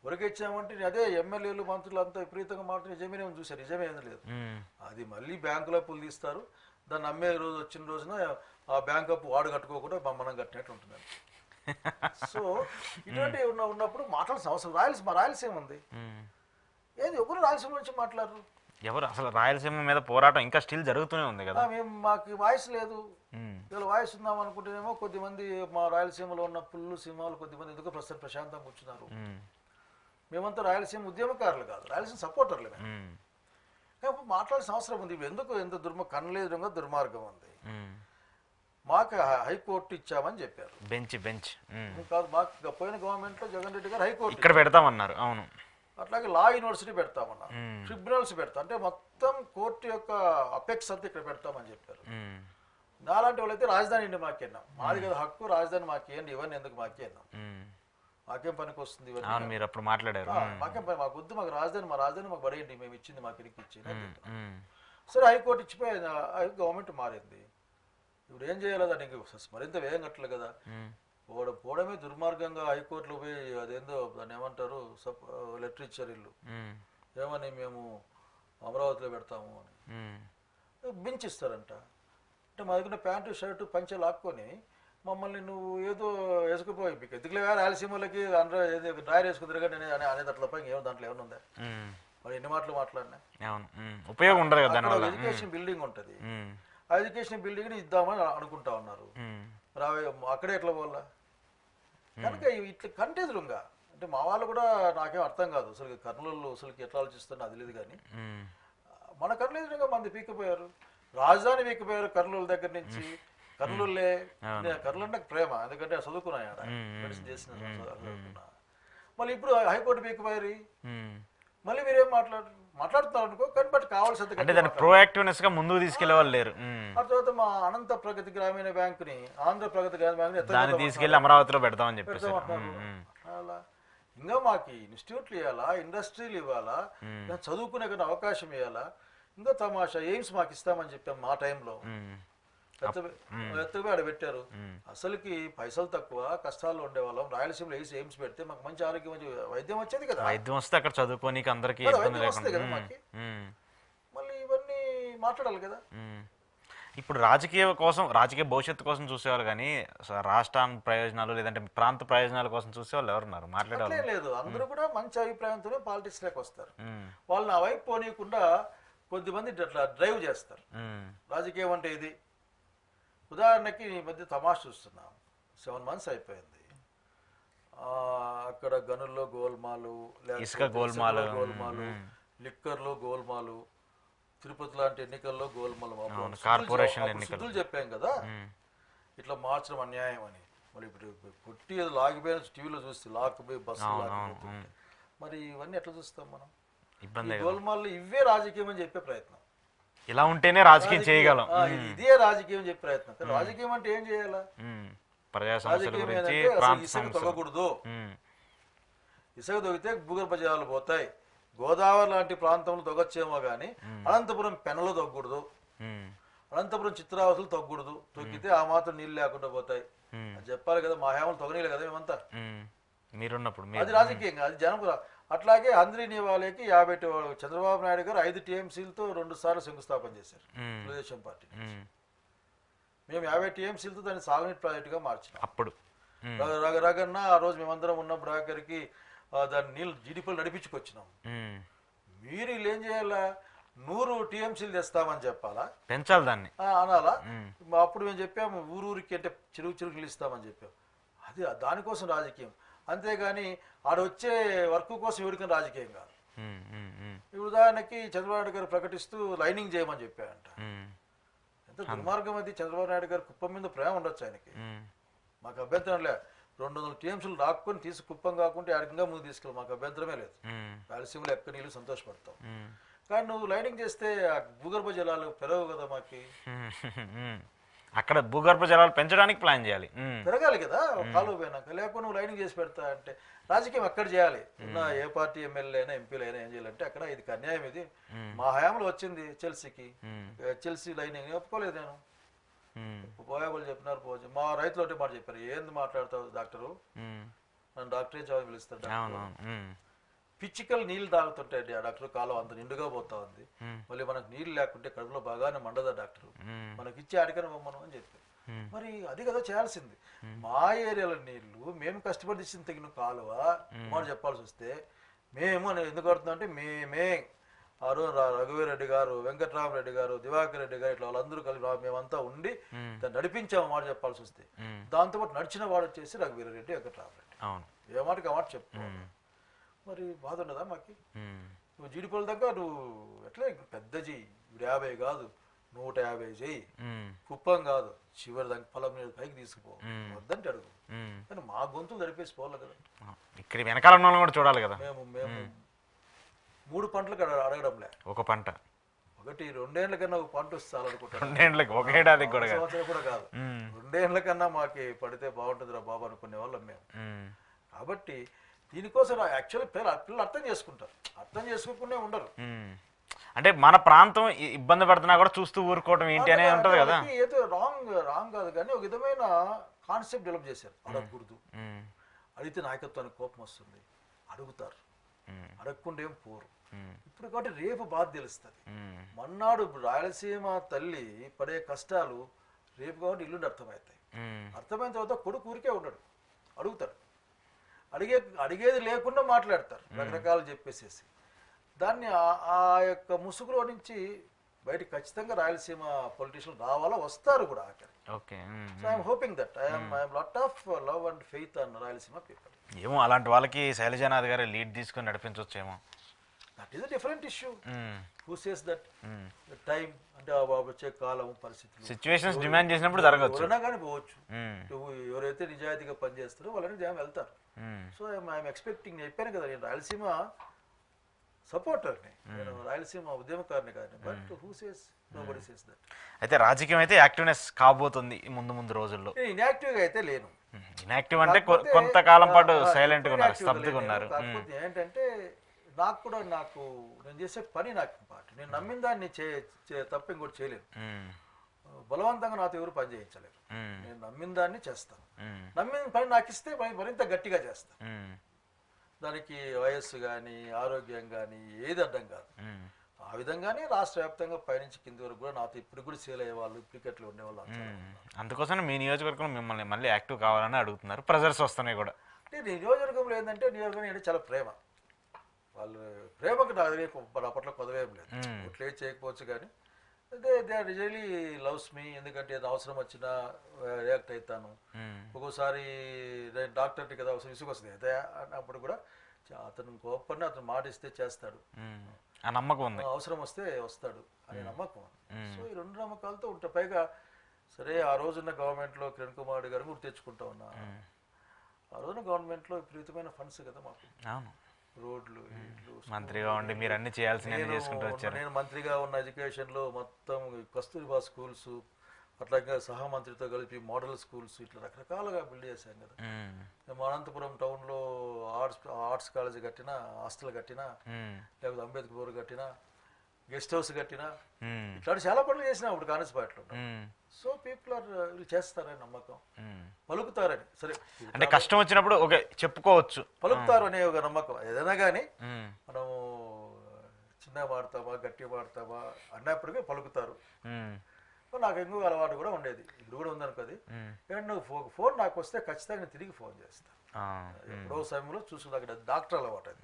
ఉరకిచ్చామంటే అదే ఎమ్మెల్యేలు మంత్రులు అంతా విపరీతంగా మాట్లాడి నిజమేమో చూసారు, నిజమేం లేదు. అది మళ్ళీ బ్యాంకులో అప్పులు తీస్తారు, దాన్ని అమ్మే రోజు వచ్చిన రోజున ఆ బ్యాంక్ అప్పు వాడు కట్టుకోకుండా మనం కట్టినట్టు ఉంటుంది. సో ఇటువంటి ఉన్నప్పుడు మాట్లాడాల్సిన అవసరం. రాయలసీమ ఉంది, ఏది ఎవరు రాయలసీమ నుంచి మాట్లాడరు? ఎవరు అసలు రాయలసీమ మీద పోరాటం ఇంకా స్టిల్ జరుగుతూనే ఉంది కదా. మాకు వాయిస్ లేదు. ఇలా వాయిస్ ఉందాం అనుకుంటేనేమో కొద్దిమంది మా రాయలసీమలో ఉన్న పుల్లు సినిమాలు కొద్దిమంది ఎందుకో ప్రస్తుతం ప్రశాంతంగా కూర్చున్నారు. మేమంతా రాయలసీమ ఉద్యమకారులు కాదు, రాయలసీమ సపోర్టర్లు. కాబట్టి మాట్లాడాల్సిన అవసరం ఉంది. ఎందుకు ఎంత కనలేదుగా దుర్మార్గం ఉంది. మాకు హైకోర్టు ఇచ్చామని చెప్పారు, బెంచ్ కాదు. మాకు పోయిన గవర్నమెంట్ లో జగన్ రెడ్డి గారు హైకోర్టు ఇక్కడ పెడతామన్నారు. అవును, అట్లాగే లా యూనివర్సిటీ పెడతామన్నారు, ట్రిబ్యునల్స్ పెడతాం, అంటే మొత్తం కోర్టు యొక్క అపెక్స్ అంతా ఇక్కడ పెడతామని చెప్పారు. నాలాంటి వాళ్ళైతే రాజధాని మాకేన్నాం, మాది కదా హక్కు, రాజధాని మాకేయండి, ఇవన్నీ ఎందుకు మాకేన్నాం, మాకేం పనికి వస్తుంది ఇవన్నీ. మీరు అప్పుడు మాట్లాడారు, మాకేం పని, మాకు వద్దు, మాకు రాజధాని, మా రాజధాని మాకు పడేయండి, మేము ఇచ్చింది మాకు ఇరికి ఇచ్చింది. సరే హైకోర్టు ఇచ్చిపోయి గవర్నమెంట్ మారింది. ఇప్పుడు ఏం చేయాలి? దానికి మరింత వ్యయం కట్టలేదు కదా. పోవడమే దుర్మార్గంగా హైకోర్టులో పోయి అదేందో దాన్ని ఏమంటారు లెటర్ ఇచ్చారు వీళ్ళు, ఏమని మేము అమరావతిలో పెడతాము అని. బెంచ్ ఇస్తారంట. అంటే మా దగ్గర ప్యాంటు షర్టు పంచె లాక్కొని మమ్మల్ని నువ్వు ఏదో వేసుకుపోయి మీకు ఎందుకులే రాయలసీమలకి అందరూ ఏదో డ్రాయర్ వేసుకుని తిరగండి అనేది అట్లా పై ఏమో దాంట్లో ఏమైనా ఉందా? మరి ఎన్ని మాటలు మాట్లాడినా ఉపయోగం ఉండదు కదా. ఎడ్యుకేషన్ బిల్డింగ్ ఉంటుంది, ఆ ఎడ్యుకేషన్ బిల్డింగ్ ఇద్దామని అనుకుంటా ఉన్నారు. మరి అక్కడే ఎట్లా పోవాలా? కనుక ఇట్లా కంటెదురుగా అంటే మా వాళ్ళు కూడా నాకేం అర్థం కాదు అసలు కర్నూలు అసలుకి ఎట్లా ఆలోచిస్తున్నా అది లేదు. కానీ మన కర్నూలు ఎదురుగా మంది పీక్కిపోయారు, రాజధాని పీక్కిపోయారు కర్నూలు దగ్గర నుంచి. కర్నూలులే కర్నూలు అంటే ప్రేమ, ఎందుకంటే చదువుకున్నాయి మెడిసిన్ చేసిన మళ్ళీ ఇప్పుడు హైకోర్టు పీక్కిపోయారు. మళ్ళీ మీరేం మాట్లాడుతున్నారు అనుకో, కానీ బట్ కావాల్సిన ప్రోయాక్టివ్నెస్ గా ముందుకు తీసుకెళ్లే వాళ్ళు లేరు. ఆ తర్వాత మా అనంత ప్రగతి గ్రామీణ బ్యాంకుని, ఆంధ్ర ప్రగతి గ్రామీణ బ్యాంకుని తీసుకెళ్లి అమరావతిలో పెడతామని చెప్పేసి అలా ఇంకా మాకు ఇన్స్టిట్యూట్లు ఇవ్వాలా, ఇండస్ట్రీలు ఇవ్వాలా, చదువుకునే అవకాశం ఇవ్వాలా. ఇంకా తమాషా ఎయిమ్స్ మాకు ఇస్తామని చెప్పాం మా టైంలో, ఎత్తగా ఆడ పెట్టారు. అసలుకి పైసలు తక్కువ, కష్టాల్లో ఉండేవాళ్ళం. రాయలసీమలో ఎయిమ్స్ పెడితే మాకు మంచి ఆరోగ్యం, మంచి వైద్యం వచ్చేది కదా. వైద్యం వస్తే అక్కడ చదువుకోనికి అందరికీ వస్తుంది కదా మాకి. మళ్ళీ ఇవన్నీ మాట్లాడాలి కదా. ఇప్పుడు రాజకీయ భవిష్యత్తు కోసం చూసేవాళ్ళు, కానీ రాష్ట్రానికి ప్రయోజనాలు లేదంటే ప్రాంత ప్రయోజనాల కోసం చూసేవాళ్ళు ఎవరున్నారు? మాట్లాడాలి లేదు. అందరూ కూడా మంచి అభిప్రాయంతోనే పాలిటిక్స్ లోకి వస్తారు. వాళ్ళని ఆ వైపు పోనీయకుండా కొద్దిమంది అట్లా డ్రైవ్ చేస్తారు. రాజకీయం అంటే ఇది. ఉదాహరణకి ఈ మధ్య తమాషా చూస్తున్నాం, 7 months అయిపోయింది. అక్కడ గనుల్లో గోల్మాలు, ఇసుక గోల్మాలు, లిక్కర్లో గోల్మాలు, తిరుపతి లాంటి ఎన్నికల్లో గోల్మాలు, కార్పొరేషన్ ఎన్నికలు చెప్పాం కదా ఇట్లా మార్చడం అన్యాయం అని. మరి ఇప్పుడు కొట్టి లాగిపోయిన టీవీలో చూస్తే లాక్కుపోయి బస్సు లాగిపోతుంది. మరి ఇవన్నీ ఎట్లా చూస్తాం మనం? గోల్మాల్లో ఇవే రాజకీయం అని చెప్పే ప్రయత్నం. ఇలా ఉంటేనే రాజకీయం చేయగలం, ఇదే రాజకీయం చెప్పే ప్రయత్నం. రాజకీయం అంటే ఏం చేయాలా? రాజకీయం ఏంటంటే ఇసుక తొగకూడదు, ఇసుక తొగితే భూగర్భ జలాలు పోతాయి. గోదావరి లాంటి ప్రాంతంలో తొగచ్చేమో కానీ అనంతపురం పెనలో తొగ్గకూడదు, అనంతపురం చిత్రావతులు తొగ్గకూడదు. తొక్కితే ఆ మాత్రం నీళ్ళు లేకుండా పోతాయి అది చెప్పాలి కదా. మా హేమలు తొగనీలే కదా మేమంతా మీరున్నప్పుడు. అది రాజకీయం కాదు, జనం. అట్లాగే అంద్రినివాలేకి 50 చంద్రబాబు నాయుడు గారు 5 TMCలతో 2 సార్లు శంకుస్థాపన చేశారు తెలుగుదేశం పార్టీ. మేము 50 TMCలతో దాన్ని సాగునీటి ప్రాజెక్టుగా మార్చినాం. అప్పుడు రగన్న ఆ రోజు మేమందరం ఉన్నప్పుడు ఆఖరికి దాన్ని నీళ్ళు జీడిపీలు నడిపించుకొచ్చినాం. మీరు వీళ్ళు ఏం చేయాలా? 100 TMCలు తెస్తామని చెప్పాలా, పెంచాలి దాన్ని అనాలా? అప్పుడు మేము చెప్పాము ఊరికి అంటే చెరువుకి ఇస్తామని చెప్పాము. అది దానికోసం రాజకీయం. అంతేగాని ఆడ వచ్చే వర్క్ కోసం ఎవరికైనా రాజకీయం కాదు. ఉమ్, ఉమ్, ఉమ్, ఇప్పుడు ఉదాహరణకి చంద్రబాబు నాయుడు గారు ప్రకటిస్తూ లైనింగ్ చేయమని చెప్పారంట. ఉమ్, ఎంత దుర్మార్గం అది. చంద్రబాబు నాయుడు గారు కుప్పం మీద ప్రేమ ఉండొచ్చు ఆయనకి, ఉమ్, మాకు అభ్యంతరం లే. 200 టీఎంసీలు రాక్కుని కుప్పం కాకుంటే ఆడికంగా ముందు తీసుకెళ్ళి మాకు అభ్యంతరమే లేదు. ఉమ్, రాయలసీమలో ఎక్క నీళ్ళు సంతోషపడతాం. ఉమ్, కానీ నువ్వు లైనింగ్ చేస్తే ఆ భూగర్భ జలాలు పెరగవు కదా మాకి. ఉమ్. అక్కడ భూగర్భ జలాలు పెంచడానికి ప్లాన్ చేయాలి. పెరగాలి కదా కాలువ పోయినాక. లేకపోతే నువ్వు లైనింగ్ చేసి పెడతా అంటే రాజకీయం ఎక్కడ చేయాలి? ఉన్న ఏ పార్టీ ఎమ్మెల్యే అయినా ఎంపీలు అయినా ఏం చేయాలంటే అక్కడ ఇది అన్యాయం. ఇది మా హయాంలో వచ్చింది చెల్సీకి. చెల్సీ లైనింగ్ ఒప్పుకోలేదు నేను. పోయాబులు చెప్పినారు పోవచ్చు. మా రైతులు ఒకటి మాట చెప్పారు, ఏంది మాట్లాడతావు డాక్టరు, నన్ను డాక్టరే జవాబు పిలుస్తాడు. పిచ్చికలు నీళ్ళు తాగుతుంటాయండి ఆ డాక్టర్. కాలం అంత నిండుగా పోతా ఉంది, మళ్ళీ మనకు నీళ్ళు లేకుంటే కడుపులో బాగానే మండదా డాక్టర్, మనకి ఇచ్చి ఆడికని పొమ్మను అని చెప్పారు. మరి అది కదా చేయాల్సింది. మా ఏరియాలో నీళ్లు మేము కష్టపడి తెచ్చిన తగిన కాలువ మాట చెప్పాల్సి వస్తే మేము ఎందుకు కడుతున్నాం అంటే మేమే రఘువీరెడ్డి గారు, వెంకటరామరెడ్డి గారు, దివాకర్ రెడ్డి గారు ఇట్లా వాళ్ళందరూ కలిసి మేమంతా ఉండి దాన్ని నడిపించాము మాట చెప్పాల్సి వస్తే. దాంతోపాటు నడిచిన వాడు వచ్చేసి రఘువీరెడ్డి, వెంకటరామరెడ్డి. ఏ మాటకి ఆ మాట చెప్పు. మరి బాధ ఉండదా మాకి? నువ్వు జీడిపల్లి దగ్గర నువ్వు ఎట్లా పెద్ద చెయ్యి, 50 కాదు 150 చెయ్యి, కుప్పం కాదు చివరి దానికి పొలం మీద పైకి తీసుకుపో, వద్దంటే అడుగు. కానీ మా గొంతులు జరిపేసి పోవాలి కదా. ఇక్కడ వెనకాల ఉన్న కూడా చూడాలి కదా. మేము 3 పంటలకు అడగడంలే, ఒక పంట, ఒకటి 2 ఏళ్ల కన్నా ఒక పంట వస్తాను అనుకుంటాను. 2 ఏళ్ళకి, ఒక ఏడాదికి కూడా సంవత్సరం కూడా కాదు, 2 ఏళ్ల కన్నా మాకి పడితే బాగుంటుందిరా బాబు అనుకునే వాళ్ళం మేము. కాబట్టి దీనికోసం యాక్చువల్లీ పిల్లలు అర్థం చేసుకుంటారు, అర్థం చేసుకోకుండా ఉండరు. అంటే మన ప్రాంతం ఇబ్బంది పడుతున్నా కూడా చూస్తూ ఊరుకోవటం ఏంటి అనేది ఉంటుంది కదా. ఏదో రాంగ్ కాదు కానీ ఒక విధమైన కాన్సెప్ట్ డెవలప్ చేశారు. అడగకూడదు, అడిగితే నాయకత్వానికి కోపం వస్తుంది, అడుగుతారు, అడగకుండా ఏం పోరు. ఇప్పుడు కాబట్టి రేపు బాధ తెలుస్తుంది. మన్నాడు రాయలసీమ తల్లి పడే కష్టాలు రేపు కాబట్టి ఇల్లుండి అర్థమవుతాయి. అర్థమైన తర్వాత కొడుకు ఊరికే ఉండడు, అడుగుతాడు. అడిగేది లేకుండా మాట్లాడతారు, రకరకాలు చెప్పేసేసి. దాన్ని ఆ యొక్క ముసుగులో నుంచి బయటకు ఖచ్చితంగా రాయలసీమ పొలిటీషియన్ రావాలా, వస్తారు కూడా ఆఖరి. So I'm hoping that I'm lot of love and faith on Rayalaseema people. ఏమో అలాంటి వాళ్ళకి శైలజానాథ్ గారు లీడ్ తీసుకొని నడిపించవచ్చేమో. That is a different issue. Who says that time అంటే వచ్చే కాలం, పరిస్థితులు, సిచ్యువేషన్స్ డిమాండ్ చేసినప్పుడు జరగచ్చు, ఎవరైనా కానీ పోవచ్చు. ఎవరైతే నిజాయితీగా పనిచేస్తారో వాళ్ళని జనం వెళ్తారు. సో ఐఎమ్ ఎక్స్పెక్టింగ్, చెప్పాను కదా నేను రాయలసీమ సపోర్టర్ని, నేను రాయలసీమ ఉద్యమకారిని కాదు. But who says, nobody says that. అయితే రాజకీయం అయితే యాక్టివ్నెస్ కాబోతుంది ముందు రోజుల్లో. ఇన్యాక్టివ్గా అయితే లేను. ఇన్యాక్టివ్ అంటే కొంతకాలం పాటు సైలెంట్ గా ఉన్నారు, స్తబ్దుగా ఉన్నారు. కాకపోతే ఏంటంటే నాకు నేను చేసే పని నాకు ఇంపార్టెంట్. నేను నమ్మిన దాన్ని తప్ప ఇంకోటి చేయలేను. బలవంతంగా నాతో ఎవరు పని చేయించలేరు. నేను నమ్మిన దాన్ని చేస్తాను. నమ్మిన పని నాకు ఇస్తే మరింత గట్టిగా చేస్తాను. దానికి వయస్సు కానీ ఆరోగ్యం కానీ ఏది అడ్డం కాదు. ఆ విధంగానే రాష్ట్ర వ్యాప్తంగా పైనుంచి కింది వరకు కూడా నాతో ఇప్పుడు కూడా సేల్ అయ్యే వాళ్ళు, క్రికెట్లో ఉండేవాళ్ళు. అందుకోసం మీ నియోజకవర్గంలో మిమ్మల్ని మళ్ళీ యాక్టివ్ కావాలని అడుగుతున్నారు, ప్రెజర్స్ వస్తున్నాయి కూడా. అంటే నియోజకవర్గంలో ఏంటంటే నియోజకవర్గం అంటే చాలా ప్రేమ. వాళ్ళు ప్రేమకు నా పట్ల కొదవేం లేదు. ఇట్లా చేయకపోవచ్చు కానీ they are really loves me. ఎందుకంటే ఏదో అవసరం వచ్చినా రియాక్ట్ అవుతాను. ఒక్కోసారి నేను డాక్టర్ని కదా, అవసరం విసుగు వస్తుంది అయితే అన్నప్పుడు కూడా అతను కోపడిని అతను మాట ఇస్తే చేస్తాడు, ఆ నమ్మకం ఉంది. అవసరం వస్తే వస్తాడు అనే నమ్మకం. సో ఈ 2 నమ్మకాలతో ఉంటాయి. పైగా సరే ఆ రోజున్న గవర్నమెంట్లో కిరణ్ కుమార్ రెడ్డి గారు గుర్తు తెచ్చుకుంటా ఉన్నా. ఆ రోజున గవర్నమెంట్లో విపరీతమైన ఫండ్స్ కదా మాకు, రోడ్లు, మంత్రిగా ఉండి మీరు అన్ని చేయాల్సినవి చేసుకుంటూ వచ్చారు. నేను మంత్రిగా ఉన్న ఎడ్యుకేషన్లో మొత్తం కస్తూరిబా స్కూల్స్, అట్లాగే సహమంత్రితో కలిపి మోడల్ స్కూల్స్, ఇట్లా రకరకాలుగా బిల్డ్ చేశాం కదా. మేము అనంతపురం టౌన్లో ఆర్ట్స్ కాలేజ్ కట్టినా, హాస్టల్ కట్టినా, లేకపోతే అంబేద్కర్ కట్టినా, గెస్ట్ హౌస్ కట్టినా, ఇట్లాంటి చాలా పనులు చేసినా అప్పుడు కాంగ్రెస్ పార్టీలో. సో పీపుల్ ఆర్ వీళ్ళు చేస్తారని నమ్మకం, పలుకుతారని. సరే అంటే కష్టం వచ్చినప్పుడు ఓకే చెప్పుకోవచ్చు, పలుకుతారు అనే ఒక నమ్మకం. ఏదైనా కానీ మనము చిన్న వాడతామా గట్టి వాడతామా అన్నప్పటికీ పలుకుతారు. నాకు ఇంకొక అలవాటు కూడా ఉండేది, ఇప్పుడు కూడా ఉందనుకో అది. ఏంటంటే నువ్వు ఫోన్ నాకు వస్తే ఖచ్చితంగా నేను తిరిగి ఫోన్ చేస్తాను. ఎప్పుడో సమయంలో చూసుకుని అక్కడ డాక్టర్ అలవాటు అది.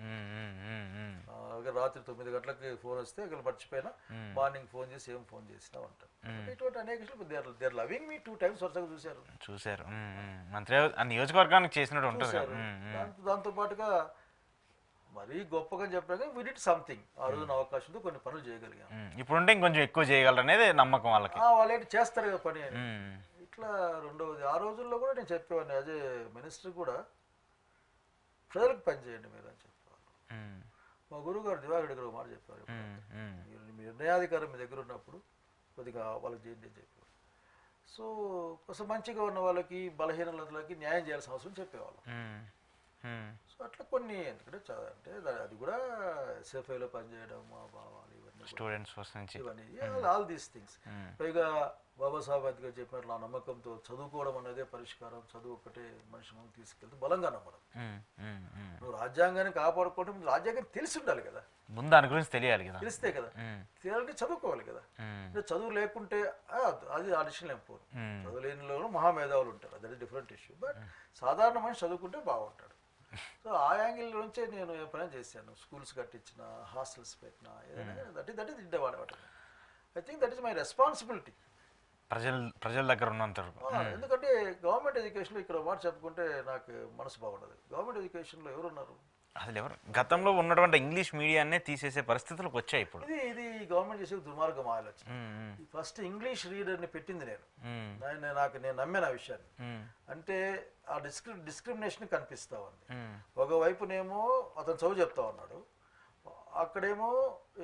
రాత్రి 9 గంటలకి ఫోన్ వస్తే ఇక్కడ మర్చిపోయినా మార్నింగ్ ఫోన్ చేసి ఏం ఫోన్ చేసినా ఉంటాను. ఇటువంటి అనేక దేర్ లవింగ్ మీ 2 times వరుసగా చూశారు. మంత్రి నియోజకవర్గానికి చేసినట్టు ఉంటుంది. దాంతో పాటుగా మరీ గొప్పగా చెప్పాక వి డిడ్ సంథింగ్. ఆ రోజున అవకాశంతో కొన్ని పనులు చేయగలిగాం. ఇప్పుడుంటే ఇంకొంచెం ఎక్కువ చేయగలరు అనేది నమ్మకం వాళ్ళకి. వాళ్ళు ఏంటి చేస్తారు కదా పని అని. ఇట్లా రెండవది ఆ రోజుల్లో కూడా నేను చెప్పేవాడిని యాజ్ ఏ మినిస్టర్ కూడా, ప్రజలకు పని చేయండి మీరు అని చెప్పేవాళ్ళు. మా గురువు గారు దివాకర్ గారు మాట చెప్పారు, మీ నిర్ణయాధికారం మీ దగ్గర ఉన్నప్పుడు కొద్దిగా వాళ్ళకి చేయండి అని చెప్పేవారు. సో కొంచెం మంచిగా ఉన్న వాళ్ళకి బలహీనతలకి న్యాయం చేయాల్సిన అవసరం చెప్పేవాళ్ళం. సో అట్లా కొన్ని, ఎందుకంటే అంటే అది కూడా ఎస్ఎఫ్ఐలో పనిచేయడం, మా భావాలు ఇవన్నీ స్టూడెంట్స్ ఇవన్నీ ఆల్ దీస్ థింగ్స్. పైగా బాబాసాహెబ్ అంబేద్కర్ చెప్పినట్లు నా నమ్మకంతో చదువుకోవడం అనేదే పరిష్కారం, చదువు ఒకటే మనిషి ముందు తీసుకెళ్తే బలంగా నమ్మడం. నువ్వు రాజ్యాంగాన్ని కాపాడుకుంటే ముందు రాజ్యాంగాన్ని తెలిసి ఉండాలి కదా, ముందు దాని గురించి తెలియాలి కదా, తెలిస్తే కదా, తెలియాలంటే చదువుకోవాలి కదా. చదువు లేకుంటే అది ఆడిషన్ లేకపోరు. చదువు లేనిలో మహామేధావులు ఉంటారు, అది డిఫరెంట్ ఇష్యూ. బట్ సాధారణ మనిషి చదువుకుంటే బాగుంటాడు. సో ఆ యాంగిల్ నుంచే నేను ఏ పని చేశాను, స్కూల్స్ కట్టించిన, హాస్టల్స్ పెట్టినా, ఏదైనా దట్ ఈస్ వాడేవాడు. I think that is my responsibility. ప్రజల దగ్గర ఉన్నంత. ఎందుకంటే గవర్నమెంట్ ఎడ్యుకేషన్లో ఇక్కడ మాట చెప్పుకుంటే నాకు మనసు బాగుండదు. గవర్నమెంట్ ఎడ్యుకేషన్లో ఎవరున్నారు అసలు? ఎవరు? గతంలో ఉన్నటువంటి ఇంగ్లీష్ మీడియానే తీసేసే పరిస్థితులకు వచ్చాయి ఇప్పుడు. ఇది గవర్నమెంట్ చేసే దుర్మార్గం ఆలోచన. ఫస్ట్ ఇంగ్లీష్ రీడర్ని పెట్టింది నేను నమ్మాను ఆ విషయాన్ని. అంటే ఆ డిస్క్రిమినేషన్ కనిపిస్తా ఉంది. ఒకవైపునేమో అతను చదువు చెప్తా ఉన్నాడు, అక్కడేమో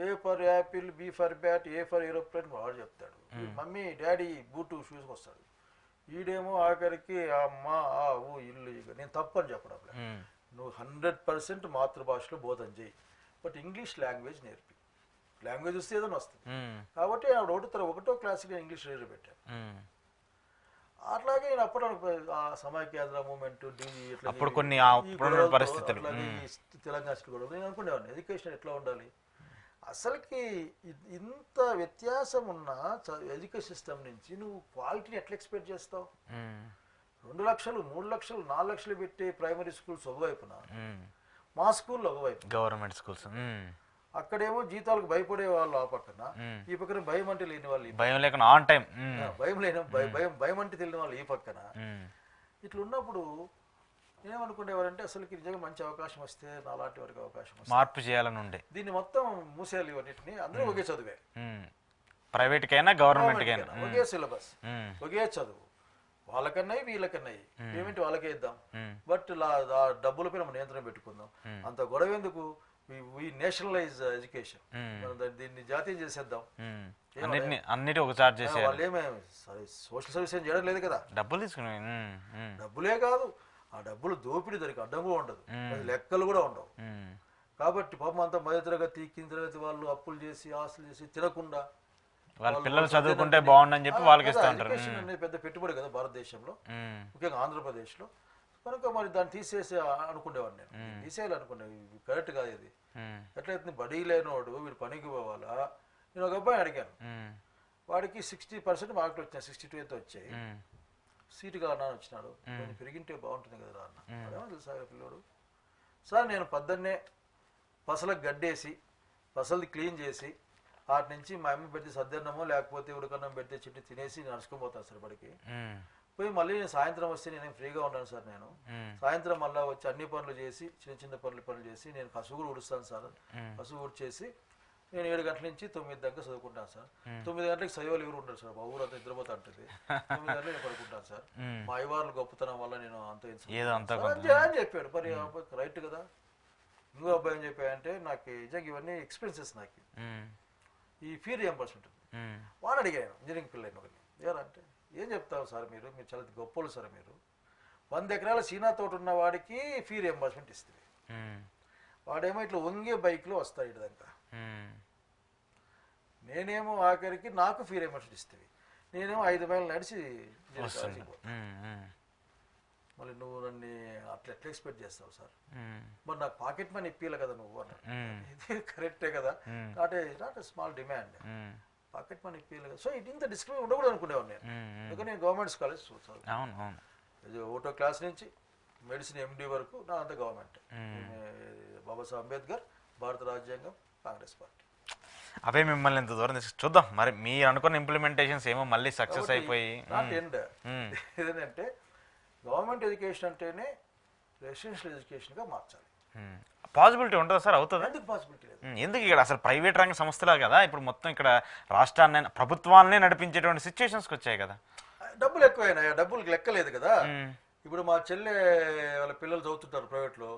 A for apple, B for bat, A for aeroplane వాడు చెప్తాడు. మమ్మీ డాడీ బూటు షూస్కి వస్తాడు. ఈడేమో ఆఖరికి అమ్మ ఊ ఇల్లు. ఇక నేను తప్పని చెప్పడం, నువ్వు 100% మాతృభాషలో బోధన చేయి, బట్ ఇంగ్లీష్ లాంగ్వేజ్ నేర్పి. లాంగ్వేజ్ వస్తే ఏదైనా వస్తుంది. కాబట్టి ఒకటో క్లాస్కి నేను ఇంగ్లీష్ రీడర్ పెట్టాను. అట్లాగే నేను అప్పుడు సమైక్యాంధ్ర మూమెంట్, అప్పుడు కొన్ని పరిస్థితులు, తెలంగాణ కూడా నేను అనుకునేవాడిని ఎడ్యుకేషన్ ఎట్లా ఉండాలి. అసలుకి ఇంత వ్యత్యాసం ఉన్న ఎడ్యుకేషన్ సిస్టమ్ నుంచి నువ్వు క్వాలిటీని ఎట్లా ఎక్స్పెక్ట్ చేస్తావు? 2 లక్షలు 3 లక్షలు 4 లక్షలు పెట్టే ప్రైమరీ స్కూల్స్ ఒకవైపున, మా స్కూల్లో ఒకవైపు గవర్నమెంట్ స్కూల్స్, అక్కడేమో జీతాలకు భయపడే వాళ్ళు ఆ పక్కన, ఈ పక్కన భయం అంటే లేని వాళ్ళు, భయం లేకుండా ఆన్ టైం, భయం అంటే తెలియని వాళ్ళు ఈ పక్కన. ఇట్లా ఉన్నప్పుడు నేనేమనుకునేవారంటే అసలుకి నిజంగా మంచి అవకాశం వస్తే నాలాంటి వారికి అవకాశం వస్తే మార్పు చేయాలని ఉండే, దీన్ని మొత్తం మూసేయాలి. ఇవన్నిటిని అందరూ ఒకే చదువే, ప్రైవేట్కైనా గవర్నమెంట్కైనా ఒకే సిలబస్, ఒకే చదువు, వాళ్ళకన్నాయి వీళ్ళకన్నాయి, పేమెంట్ వాళ్ళకే ఇద్దాం, బట్ డబ్బుల పైన నియంత్రణ పెట్టుకుందాం. అంత గొడవ ఎందుకు? నేషనలైజ్ ఎడ్యుకేషన్, దీన్ని జాతీయం చేసేద్దాం. అన్నిటి ఒక చార్జ్ చేసే వాళ్ళు ఏమేమి సోషల్ సర్వీస్ ఏం చేయడం లేదు కదా, డబ్బులు తీసుకుని. డబ్బులే కాదు, ఆ డబ్బులు దోపిడీ దానికి అడ్డం కూడా ఉండదు, లెక్కలు కూడా ఉండవు. కాబట్టి పాపం అంతా మధ్యతరగతి కింద తరగతి వాళ్ళు అప్పులు చేసి ఆస్తులు చేసి తినకుండా వాళ్ళ పిల్లలు చదువుకుంటే బాగుండని చెప్పి వాళ్ళకి ఇస్తూ ఉంటారు. ఎడ్యుకేషన్ అనేది పెద్ద పెట్టుబడి కదా భారతదేశంలో, ముఖ్యంగా ఆంధ్రప్రదేశ్లో. కనుక మరి దాన్ని తీసేసి అనుకునేవాడిని, నేను తీసేయాలనుకునే, కరెక్ట్ కాదు ఇది. ఎట్లయితే బడి లేనివాడు వీడు పనికి పోవాలా. నేను ఒక అబ్బాయి అడిగాను, వాడికి 60% మార్కులు వచ్చాయి, 62 అయితే వచ్చాయి. సీటు కావాలని వచ్చినాడు, కొంచెం పెరిగింటే బాగుంటుంది కదా అన్న. అదేమో తెలుసా పిల్లోడు, సార్ నేను పొద్దున్నే పసలకు గడ్డేసి పసలది క్లీన్ చేసి వాటి నుంచి మా అమ్మ పెడితే సద్దన్నమో లేకపోతే ఉడకన్నం పెడితే చెట్టు తినేసి నడుచుకొని పోతాను సార్ బడికి. పోయి మళ్ళీ నేను సాయంత్రం వస్తే నేను ఫ్రీగా ఉంటాను సార్. నేను సాయంత్రం మళ్ళీ వచ్చి అన్ని పనులు చేసి చిన్న చిన్న పనులు చేసి నేను కసుగు కూడా ఉడుస్తాను సార్. కసుగు ఉడిచేసి నేను 7 గంటల నుంచి 9 దాకా చదువుకుంటాను సార్. 9 గంటలకు సైవాలు ఎవరు ఉంటారు సార్, మా ఊరంతా నిద్రపోతా ఉంటుంది. 9 గంటలకు నేను పడుకుంటాను సార్. మా అయ్యవాళ్ళు గొప్పతనం వల్ల నేను అని చెప్పాడు. మరి రైట్ కదా. ఇంకో అబ్బాయి ఏం చెప్పాయంటే, నాకు నిజంగా ఇవన్నీ ఎక్స్పెన్సెస్, నాకు ఈ ఫీ రియంబర్స్మెంట్ వాడు అడిగాను. ఇంజనీరింగ్ పిల్లలు ఒకటి ఎవరంటే, ఏం చెప్తారు సార్ మీరు చాలా గొప్పలు సార్, మీరు 100 ఎకరాల సీనా తోట ఉన్న వాడికి ఫీ రియంబర్స్మెంట్ ఇస్తుంది, వాడేమో ఇట్లా వంగే బైక్లో వస్తాడు ఇటుదంతా, నేనేమో ఆఖరికి నాకు ఫీ రియంబర్స్మెంట్ ఇస్తుంది, నేనేమో 5 మైళ్ళు నడిచి మళ్ళీ నువ్వు నన్ను అట్లా ఎట్లా ఎక్స్పెక్ట్ చేస్తావు సార్, మరి నాకు పాకెట్ మనీ ఇప్పియాలి కదా నువ్వు అన్నాడు. ఇది కరెక్టే కదా, not a small demand. Pocket money ఇప్పించాలి కదా. సో ఇంత డిస్క్రిమినేషన్ ఉండకూడదు అనుకునేవాడు నేను. ఎందుకంటే నేను గవర్నమెంట్ కాలేజ్ చూస్తాను. అవును అవును. ఇది 1వ క్లాస్ నుంచి మెడిసిన్ ఎండి వరకు నా అంతా గవర్నమెంట్. బాబాసాహెబ్ అంబేద్కర్, భారత రాజ్యాంగం, కాంగ్రెస్ పార్టీ. అవే మిమ్మల్ని ఎంత దూరం చూద్దాం. మరి మీరు అనుకున్న ఇంప్లిమెంటేషన్స్ ఏమో మళ్ళీ సక్సెస్ అయిపోయి ఏదంటే గవర్నమెంట్ ఎడ్యుకేషన్ అంటేనే రెసిడెన్షియల్ ఎడ్యుకేషన్గా మార్చాలి. పాసిబిలిటీ ఉంటుందా సార్? అవుతుందా? ఎందుకు పాసిబిలిటీ లేదు? ఎందుకు ఇక్కడ అసలు ప్రైవేట్ రంగ సంస్థలా కదా ఇప్పుడు మొత్తం ఇక్కడ రాష్ట్రాన్ని ప్రభుత్వాలనే నడిపించేటువంటి సిచ్యువేషన్స్కి వచ్చాయి కదా. డబ్బులు ఎక్కువైనాయి, డబ్బులకు లెక్కలేదు కదా. ఇప్పుడు మా చెల్లె వాళ్ళ పిల్లలు చదువుతుంటారు ప్రైవేట్లో,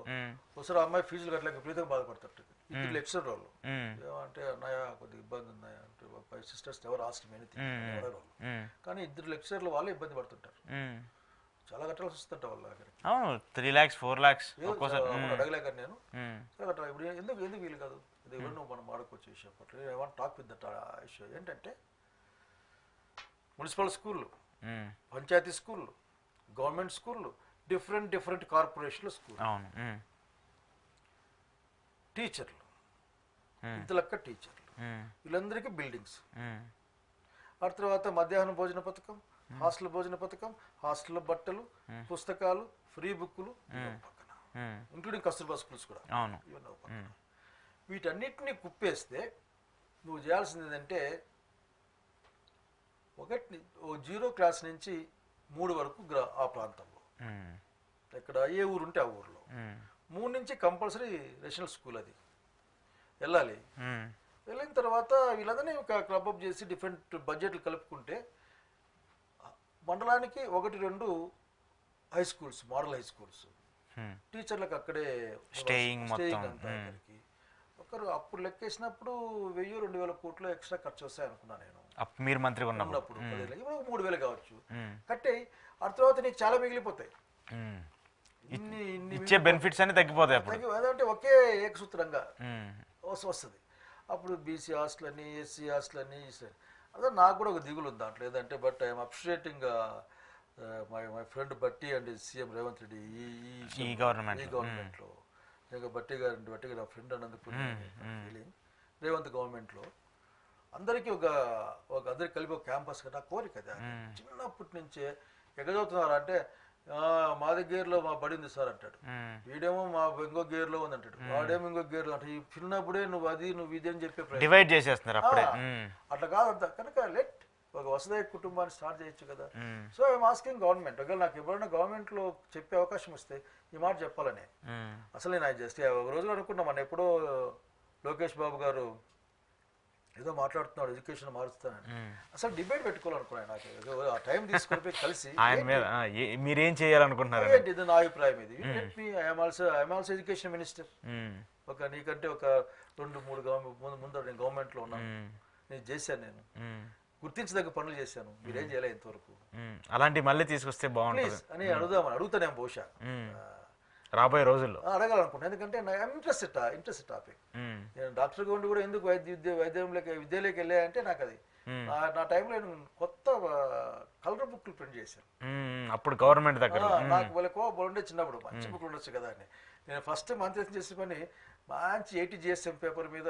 ఒకసారి అమ్మాయి ఫీజులు కట్టలేక విపరీతంగా బాధపడతారు. ఇద్దరు లెక్చరర్ వాళ్ళు ఏమంటే అన్నయ్య కొద్దిగా ఇబ్బంది ఉన్నాయా అంటే 5 సిస్టర్స్ ఎవరు ఆస్క్ వాళ్ళు, కానీ ఇద్దరు లెక్చరర్లు వాళ్ళు ఇబ్బంది పడుతుంటారు. చాలా కట్టాల్సి వస్తుంట వాళ్ళ దగ్గర. 3 lakhs 4 lakhs అడగలేక నేను ఇప్పుడు ఎందుకు వీలు కాదు. ఇది ఎవరు మనం వాడుకోవచ్చు విషయం. I want talk with that issue. ఏంటంటే మున్సిపల్ స్కూళ్ళు, పంచాయతీ స్కూళ్ళు, గవర్నమెంట్ స్కూళ్ళు, డిఫరెంట్ కార్పొరేషన్ల స్కూల్, టీచర్లు, ఇంత లెక్క టీచర్లు, వీళ్ళందరికీ బిల్డింగ్స్, ఆ తర్వాత మధ్యాహ్నం భోజన పథకం, హాస్టల్ భోజన పథకం, హాస్టల్లో బట్టలు, పుస్తకాలు, ఫ్రీ బుక్కులు పక్కన, ఇంక్లూడింగ్ కస్తూర్బా స్కూల్స్ కూడా ఇవన్నీ పక్కన. వీటన్నిటిని కుప్పేస్తే నువ్వు చేయాల్సింది ఏంటంటే 0 క్లాస్ నుంచి 3 వరకు ఆ ప్రాంతంలో ఇక్కడ ఏ ఊరు ఉంటే ఆ ఊర్లో 3 నుంచి కంపల్సరీ రెసిడెన్షియల్ స్కూల్ అది వెళ్ళాలి. వెళ్ళిన తర్వాత వీళ్ళందరినీ క్లబ్ అప్ చేసి డిఫరెంట్ బడ్జెట్లు కలుపుకుంటే మండలానికి 1-2 high schools, model high schools, టీచర్లకు అక్కడే స్టేయింగ్ అంతా ఒకరు అప్పుడు లెక్కేసినప్పుడు 1000-2000 కోట్లు ఎక్స్ట్రా ఖర్చు వస్తాయి అనుకున్నా నేను. మీరు మంత్రి ఉన్నప్పుడు 3000 కావచ్చు కట్టే. ఆ తర్వాత నీకు చాలా మిగిలిపోతాయి, ఇచ్చే బెనిఫిట్స్ అన్ని తగ్గిపోతాయి. అదంటే ఒకే ఏకసూత్రంగా వస్తుంది. అప్పుడు బీసీ హాస్టల్ అని, ఎస్సీ హాస్టల్ అని, అదే నాకు కూడా ఒక దిగులు ఉంది దాంట్లో. ఏదంటే but I'm appreciating my friend బట్టి అండ్ సీఎం రేవంత్ రెడ్డి ఈ గవర్నమెంట్లో. నిజంగా బట్టి గారు నా ఫ్రెండ్ అన్నందుకు ఫీలింగ్. రేవంత్ గవర్నమెంట్లో అందరికీ అందరికి కలిపి ఒక క్యాంపస్ కదా కోరిక. అది చిన్నప్పటి నుంచే ఎక్కడ చదువుతున్నారు అంటే మా గేర్లో మా బడి ఉంది సార్ అంటాడు, వీడేమో మా ఇంకో గేర్లో ఉంది అంటాడు, వాడేమో ఇంకో గేర్లో అంటే చిన్నప్పుడే నువ్వు ఇది అని చెప్పి డివైడ్ చేసేస్తున్నారు. అట్లా కాదంతా కనుక ఒక వసుదైక కుటుంబాన్ని స్టార్ట్ చేయొచ్చు కదా. సో ఐఎమ్ ఆస్కింగ్ గవర్నమెంట్, ఒకవేళ నాకు ఎవరైనా గవర్నమెంట్లో చెప్పే అవకాశం వస్తే ఈ మాట చెప్పాలని. అసలు నేను జస్ట్ ఒక రోజు అనుకున్నా, మన ఎప్పుడో లోకేష్ బాబు గారు ఏదో మాట్లాడుతున్నాడు ఎడ్యుకేషన్ మారుస్తానని, అసలు డిబేట్ పెట్టుకోవాలనుకున్నాను. నాకు ఆ టైం తీసుకొని కలిసి మీరేం చేయాలనుకుంటున్నారు ఇది నా అభిప్రాయం. ఇది ఐఎమ్ ఆల్సో ఎడ్యుకేషన్ మినిస్టర్. నీకంటే ఒక 2-3 ముందు నేను గవర్నమెంట్లో ఉన్నాను, నేను చేశాను, నేను గుర్తించదగ్గ పనులు చేశాను, మీరేం చేయలేదు ఇంతవరకు. అలాంటి మళ్ళీ తీసుకొస్తే బాగుంటుంది అని అడుగుతానేమో బహుశా రాబోయే రోజుల్లో అడగాలనుకుంటున్నాను. ఎందుకంటే నాకు ఇంట్రెస్ట్ టాపిక్. నేను డాక్టర్గా ఉండి కూడా ఎందుకు విద్యలోకి వెళ్ళాయంటే నాకు అది నా టైంలో నేను కొత్త కలర్ బుక్లు ప్రింట్ చేశాను. అప్పుడు గవర్నమెంట్ దగ్గర నాకు వాళ్ళకో ఉండే చిన్నప్పుడు మంచి బుక్లు ఉండొచ్చు కదా అని నేను ఫస్ట్ మంత్రి చేసే పని మంచి 80 GSM పేపర్ మీద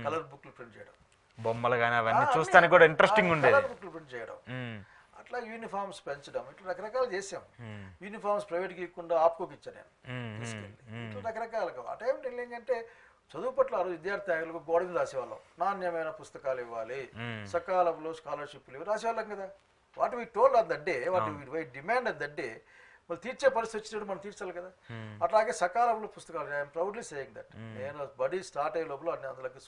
కలర్ బుక్లు ప్రింట్ చేయడం, బొమ్మలు కానీ అవన్నీ చూస్తానికి కూడా ఇంట్రెస్టింగ్ ఉండేది. కలర్ బుక్లు ప్రింట్ చేయడం, అట్లా యూనిఫామ్స్ పెంచడం, ఇట్లా రకరకాలు చేసాం. యూనిఫామ్స్ ప్రైవేట్కి ఇవ్వకుండా ఆప్కోకి ఇచ్చాను నేను తీసుకెళ్ళి. ఇట్లా రకరకాలుగా ఆ టైం ఏంటంటే చదువు పట్ల విద్యార్థి గోడ మీద రాసేవాళ్ళం, నాణ్యమైన పుస్తకాలు ఇవ్వాలి, సకాలంలో స్కాలర్షిప్లు ఇవి రాసేవాళ్ళం కదా. What we told on that day, what we demand on that day, వాళ్ళు తీర్చే పరిస్థితి వచ్చినప్పుడు మనం తీర్చాలి కదా. అట్లాగే సకాలంలో పుస్తకాలు, ఐఎమ్ ప్రౌడ్లీ సేయింగ్ దట్. నేను బడి స్టార్ట్ అయ్యే లోపల అందులోకి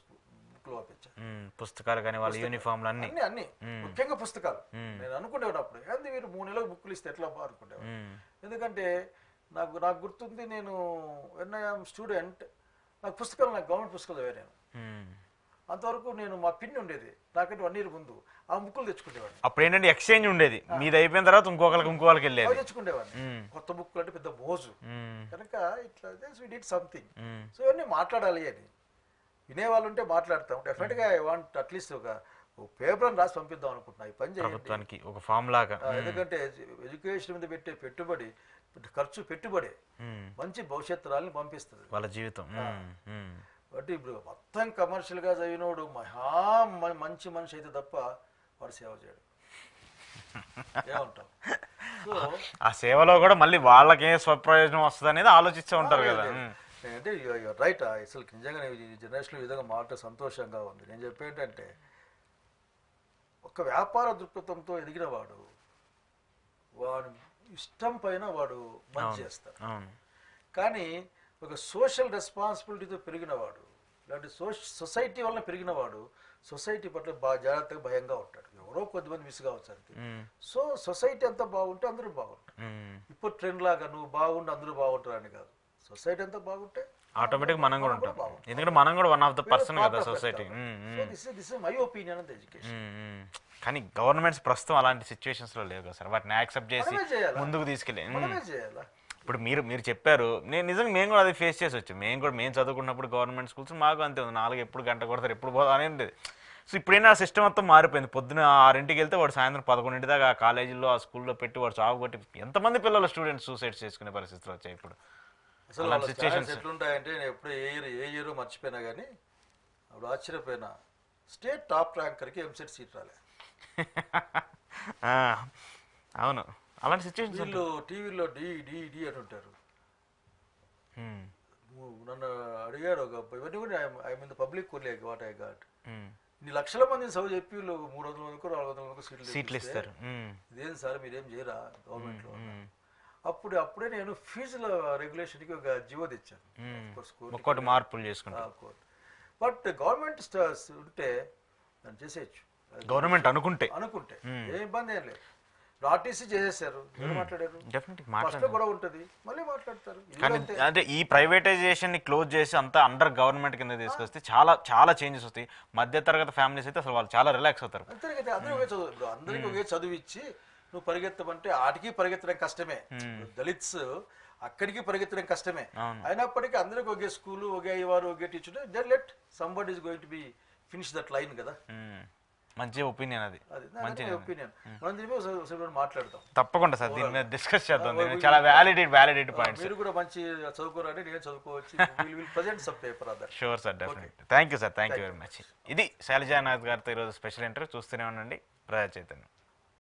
బుక్లు పంపించాను, పుస్తకాలు కానీ వాళ్ళ యూనిఫామ్లు అన్ని ముఖ్యంగా పుస్తకాలు. నేను అనుకునేవాడు అప్పుడు ఏంది మీరు 3 నెలలకు బుక్లు ఇస్తే ఎట్లా అనుకునేవాడు. ఎందుకంటే నాకు గుర్తుంది, నేను వెన్ ఐఎమ్ స్టూడెంట్ నాకు పుస్తకాలు, నాకు గవర్నమెంట్ పుస్తకాలు చదివాను. అంతవరకు నేను మా పిన్ ఉండేది నాకంటే 1 year ముందు, ఆ బుక్కులు తెచ్చుకునేవాడిని. అప్పుడు ఏంటంటే ఎక్స్చేంజ్ ఉండేది, మీది అయిపోయిన తర్వాత ఇంకోళ్ళకి వెళ్ళేది, తెచ్చుకునేవాడిని. కొత్త బుక్కులు అంటే పెద్ద మోజు కనుక ఇట్లా వి డిడ్ సంథింగ్. సో ఇవన్నీ మాట్లాడాలి అని వినేవాళ్ళు ఉంటే మాట్లాడతాం. డెఫినెట్గా ఐ వాంట్ అట్లీస్ట్ ఒక పేపర్ అని రాసి పంపిద్దాం అనుకుంటున్నా. ఈ పని ప్రభుత్వానికి ఒక ఫామ్ లాగా. ఎందుకంటే ఎడ్యుకేషన్ మీద పెట్టే పెట్టుబడి మంచి భవిష్యత్తు రాలని పంపిస్తుంది వాళ్ళ జీవితం. కాబట్టి ఇప్పుడు మొత్తం కమర్షియల్గా చదివినోడు మంచి మనిషి అయితే తప్ప వాడు సేవ చేయడు. ఏమంటాం? సో ఆ సేవలో కూడా మళ్ళీ వాళ్ళకి ఏ స్వప్రయోజనం వస్తుంది అనేది ఆలోచిస్తూ ఉంటారు కదా. అంటే రైట్. అసలు నిజంగా ఈ జనరేషన్లో ఈ విధంగా మాట సంతోషంగా ఉంది. నేను చెప్పేంటంటే ఒక వ్యాపార దృక్పథంతో ఎదిగిన వాడు వాడు ఇష్టం పైన వాడు మంచి చేస్తాడు. కానీ ఒక సోషల్ రెస్పాన్సిబిలిటీతో పెరిగినవాడు, ఇలాంటి సొసైటీ వలన పెరిగినవాడు సొసైటీ పట్ల బాగా జాగ్రత్తగా భయంగా ఉంటాడు. ఎవరో కొద్దిమంది మిస్ కావచ్చు అంతే. సో సొసైటీ అంతా బాగుంటే అందరూ బాగుంటారు. ఇప్పుడు ట్రెండ్ లాగా నువ్వు బాగుంటే అందరూ బాగుంటారు అని కాదు. సొసైటీ అంతా బాగుంటే ఆటోమేటిక్ మనం కూడా ఉంటాం. ఎందుకంటే మనం కూడా వన్ ఆఫ్ ద పర్సన్ కదా society. This is my opinion on the education. కానీ గవర్నమెంట్స్ ప్రస్తుతం అలాంటి సిచ్యువేషన్స్ లో లేవు కదా సార్. వాటిని యాక్సెప్ట్ చేసి ముందుకు తీసుకెళ్ళి ఇప్పుడు మీరు చెప్పారు. నేను నిజంగా మేము కూడా అది ఫేస్ చేసి వచ్చాం. మేము చదువుకున్నప్పుడు గవర్నమెంట్ స్కూల్స్ మాకు అంతే ఉంది. 4 ఎప్పుడు గంట కొడతారు, ఎప్పుడు పోదా అని ఉండేది. సో ఇప్పుడైనా ఆ సిస్టమ్ మొత్తం మారిపోయింది. పొద్దున 6ంటికి వెళ్తే వాడు సాయంత్రం 11 దాకా ఆ కాలేజీలో ఆ స్కూల్లో పెట్టి వాడు చావు కొట్టి ఎంతమంది పిల్లలు స్టూడెంట్స్ సూసైడ్ చేసుకునే పరిస్థితులు వచ్చాయి ఇప్పుడు. అసలు సిచ్యువేషన్స్ ఎట్లుంటాయంటే నేను ఎప్పుడు ఏ ఇయర్ మర్చిపోయినా కానీ అప్పుడు ఆశ్చర్యపోయినా స్టేట్ టాప్ ర్యాంకర్కి ఎంసెట్ సీట్ రాలే. అవును, అలాంటి సిచ్యువేషన్ వీళ్ళు టీవీలో డి అని ఉంటారు. నన్ను అడిగాడు ఒక ఇవన్నీ కూడా ఐ మీన్ ద పబ్లిక్ కోర్లే వాట్ ఐ గాట్. ఇన్ని లక్షల మందిని చదువు చెప్పి వీళ్ళు 300 మందికి 400 మందికి సీట్లు ఇస్తారు. ఇదేం సార్ మీరేం చేయరా గవర్నమెంట్లో? అప్పుడే నేను ఫీజుల రెగ్యులేషన్కి ఒక జీవో తెచ్చాను, మార్పులు చేసుకుంటాను. బట్ గవర్నమెంట్ ఉంటే దాన్ని చేసేయచ్చు. గవర్నమెంట్ అనుకుంటే ఏ ఇబ్బంది ఏం లేదు. ఆర్టీసీ చేసేసారు, మాట్లాడారు కూడా ఉంటుంది, మళ్ళీ మాట్లాడతారు. అంటే ఈ ప్రైవేటైజేషన్ ని క్లోజ్ చేసి అంతా అండర్ గవర్నమెంట్ కింద తీసుకొస్తే చాలా చాలా చేంజెస్ వస్తాయి. మధ్య తరగతి ఫ్యామిలీస్ అయితే అసలు వాళ్ళు చాలా రిలాక్స్ అవుతారు. అంతే కదా, అందరికీ ఒకే చదువు ఇచ్చి నువ్వు పరిగెత్తమంటే ఆటికి పరిగెత్తడం కష్టమే. దళిత్స్ అక్కడికి పరిగెత్తడం కష్టమే. అయినప్పటికీ అందరికి ఒకే స్కూలు, ఒకే అయ్యవారు, ఒకే teacher, then let somebody is going to be finish that line కదా. మంచి ఒపీనియన్, అది మంచి ఒపీనియన్. మనం దీని మాట్లాడతాం తప్పకుండా సార్, దీని మీద డిస్కస్ చేద్దాం. చాలా వ్యాలిడేట్ పాయింట్స్. మీరు కూడా మంచి చదువుకోరండి, నేను చదువుకోవచ్చు. Present sub paper other. Sure sir, definite. Thank you sir, thank you very much. ఇది శైలజానాథ్ గారితో ఈరోజు స్పెషల్ ఇంటర్వ్యూ. చూస్తూనే ఉండండి ప్రజా చైతన్యం.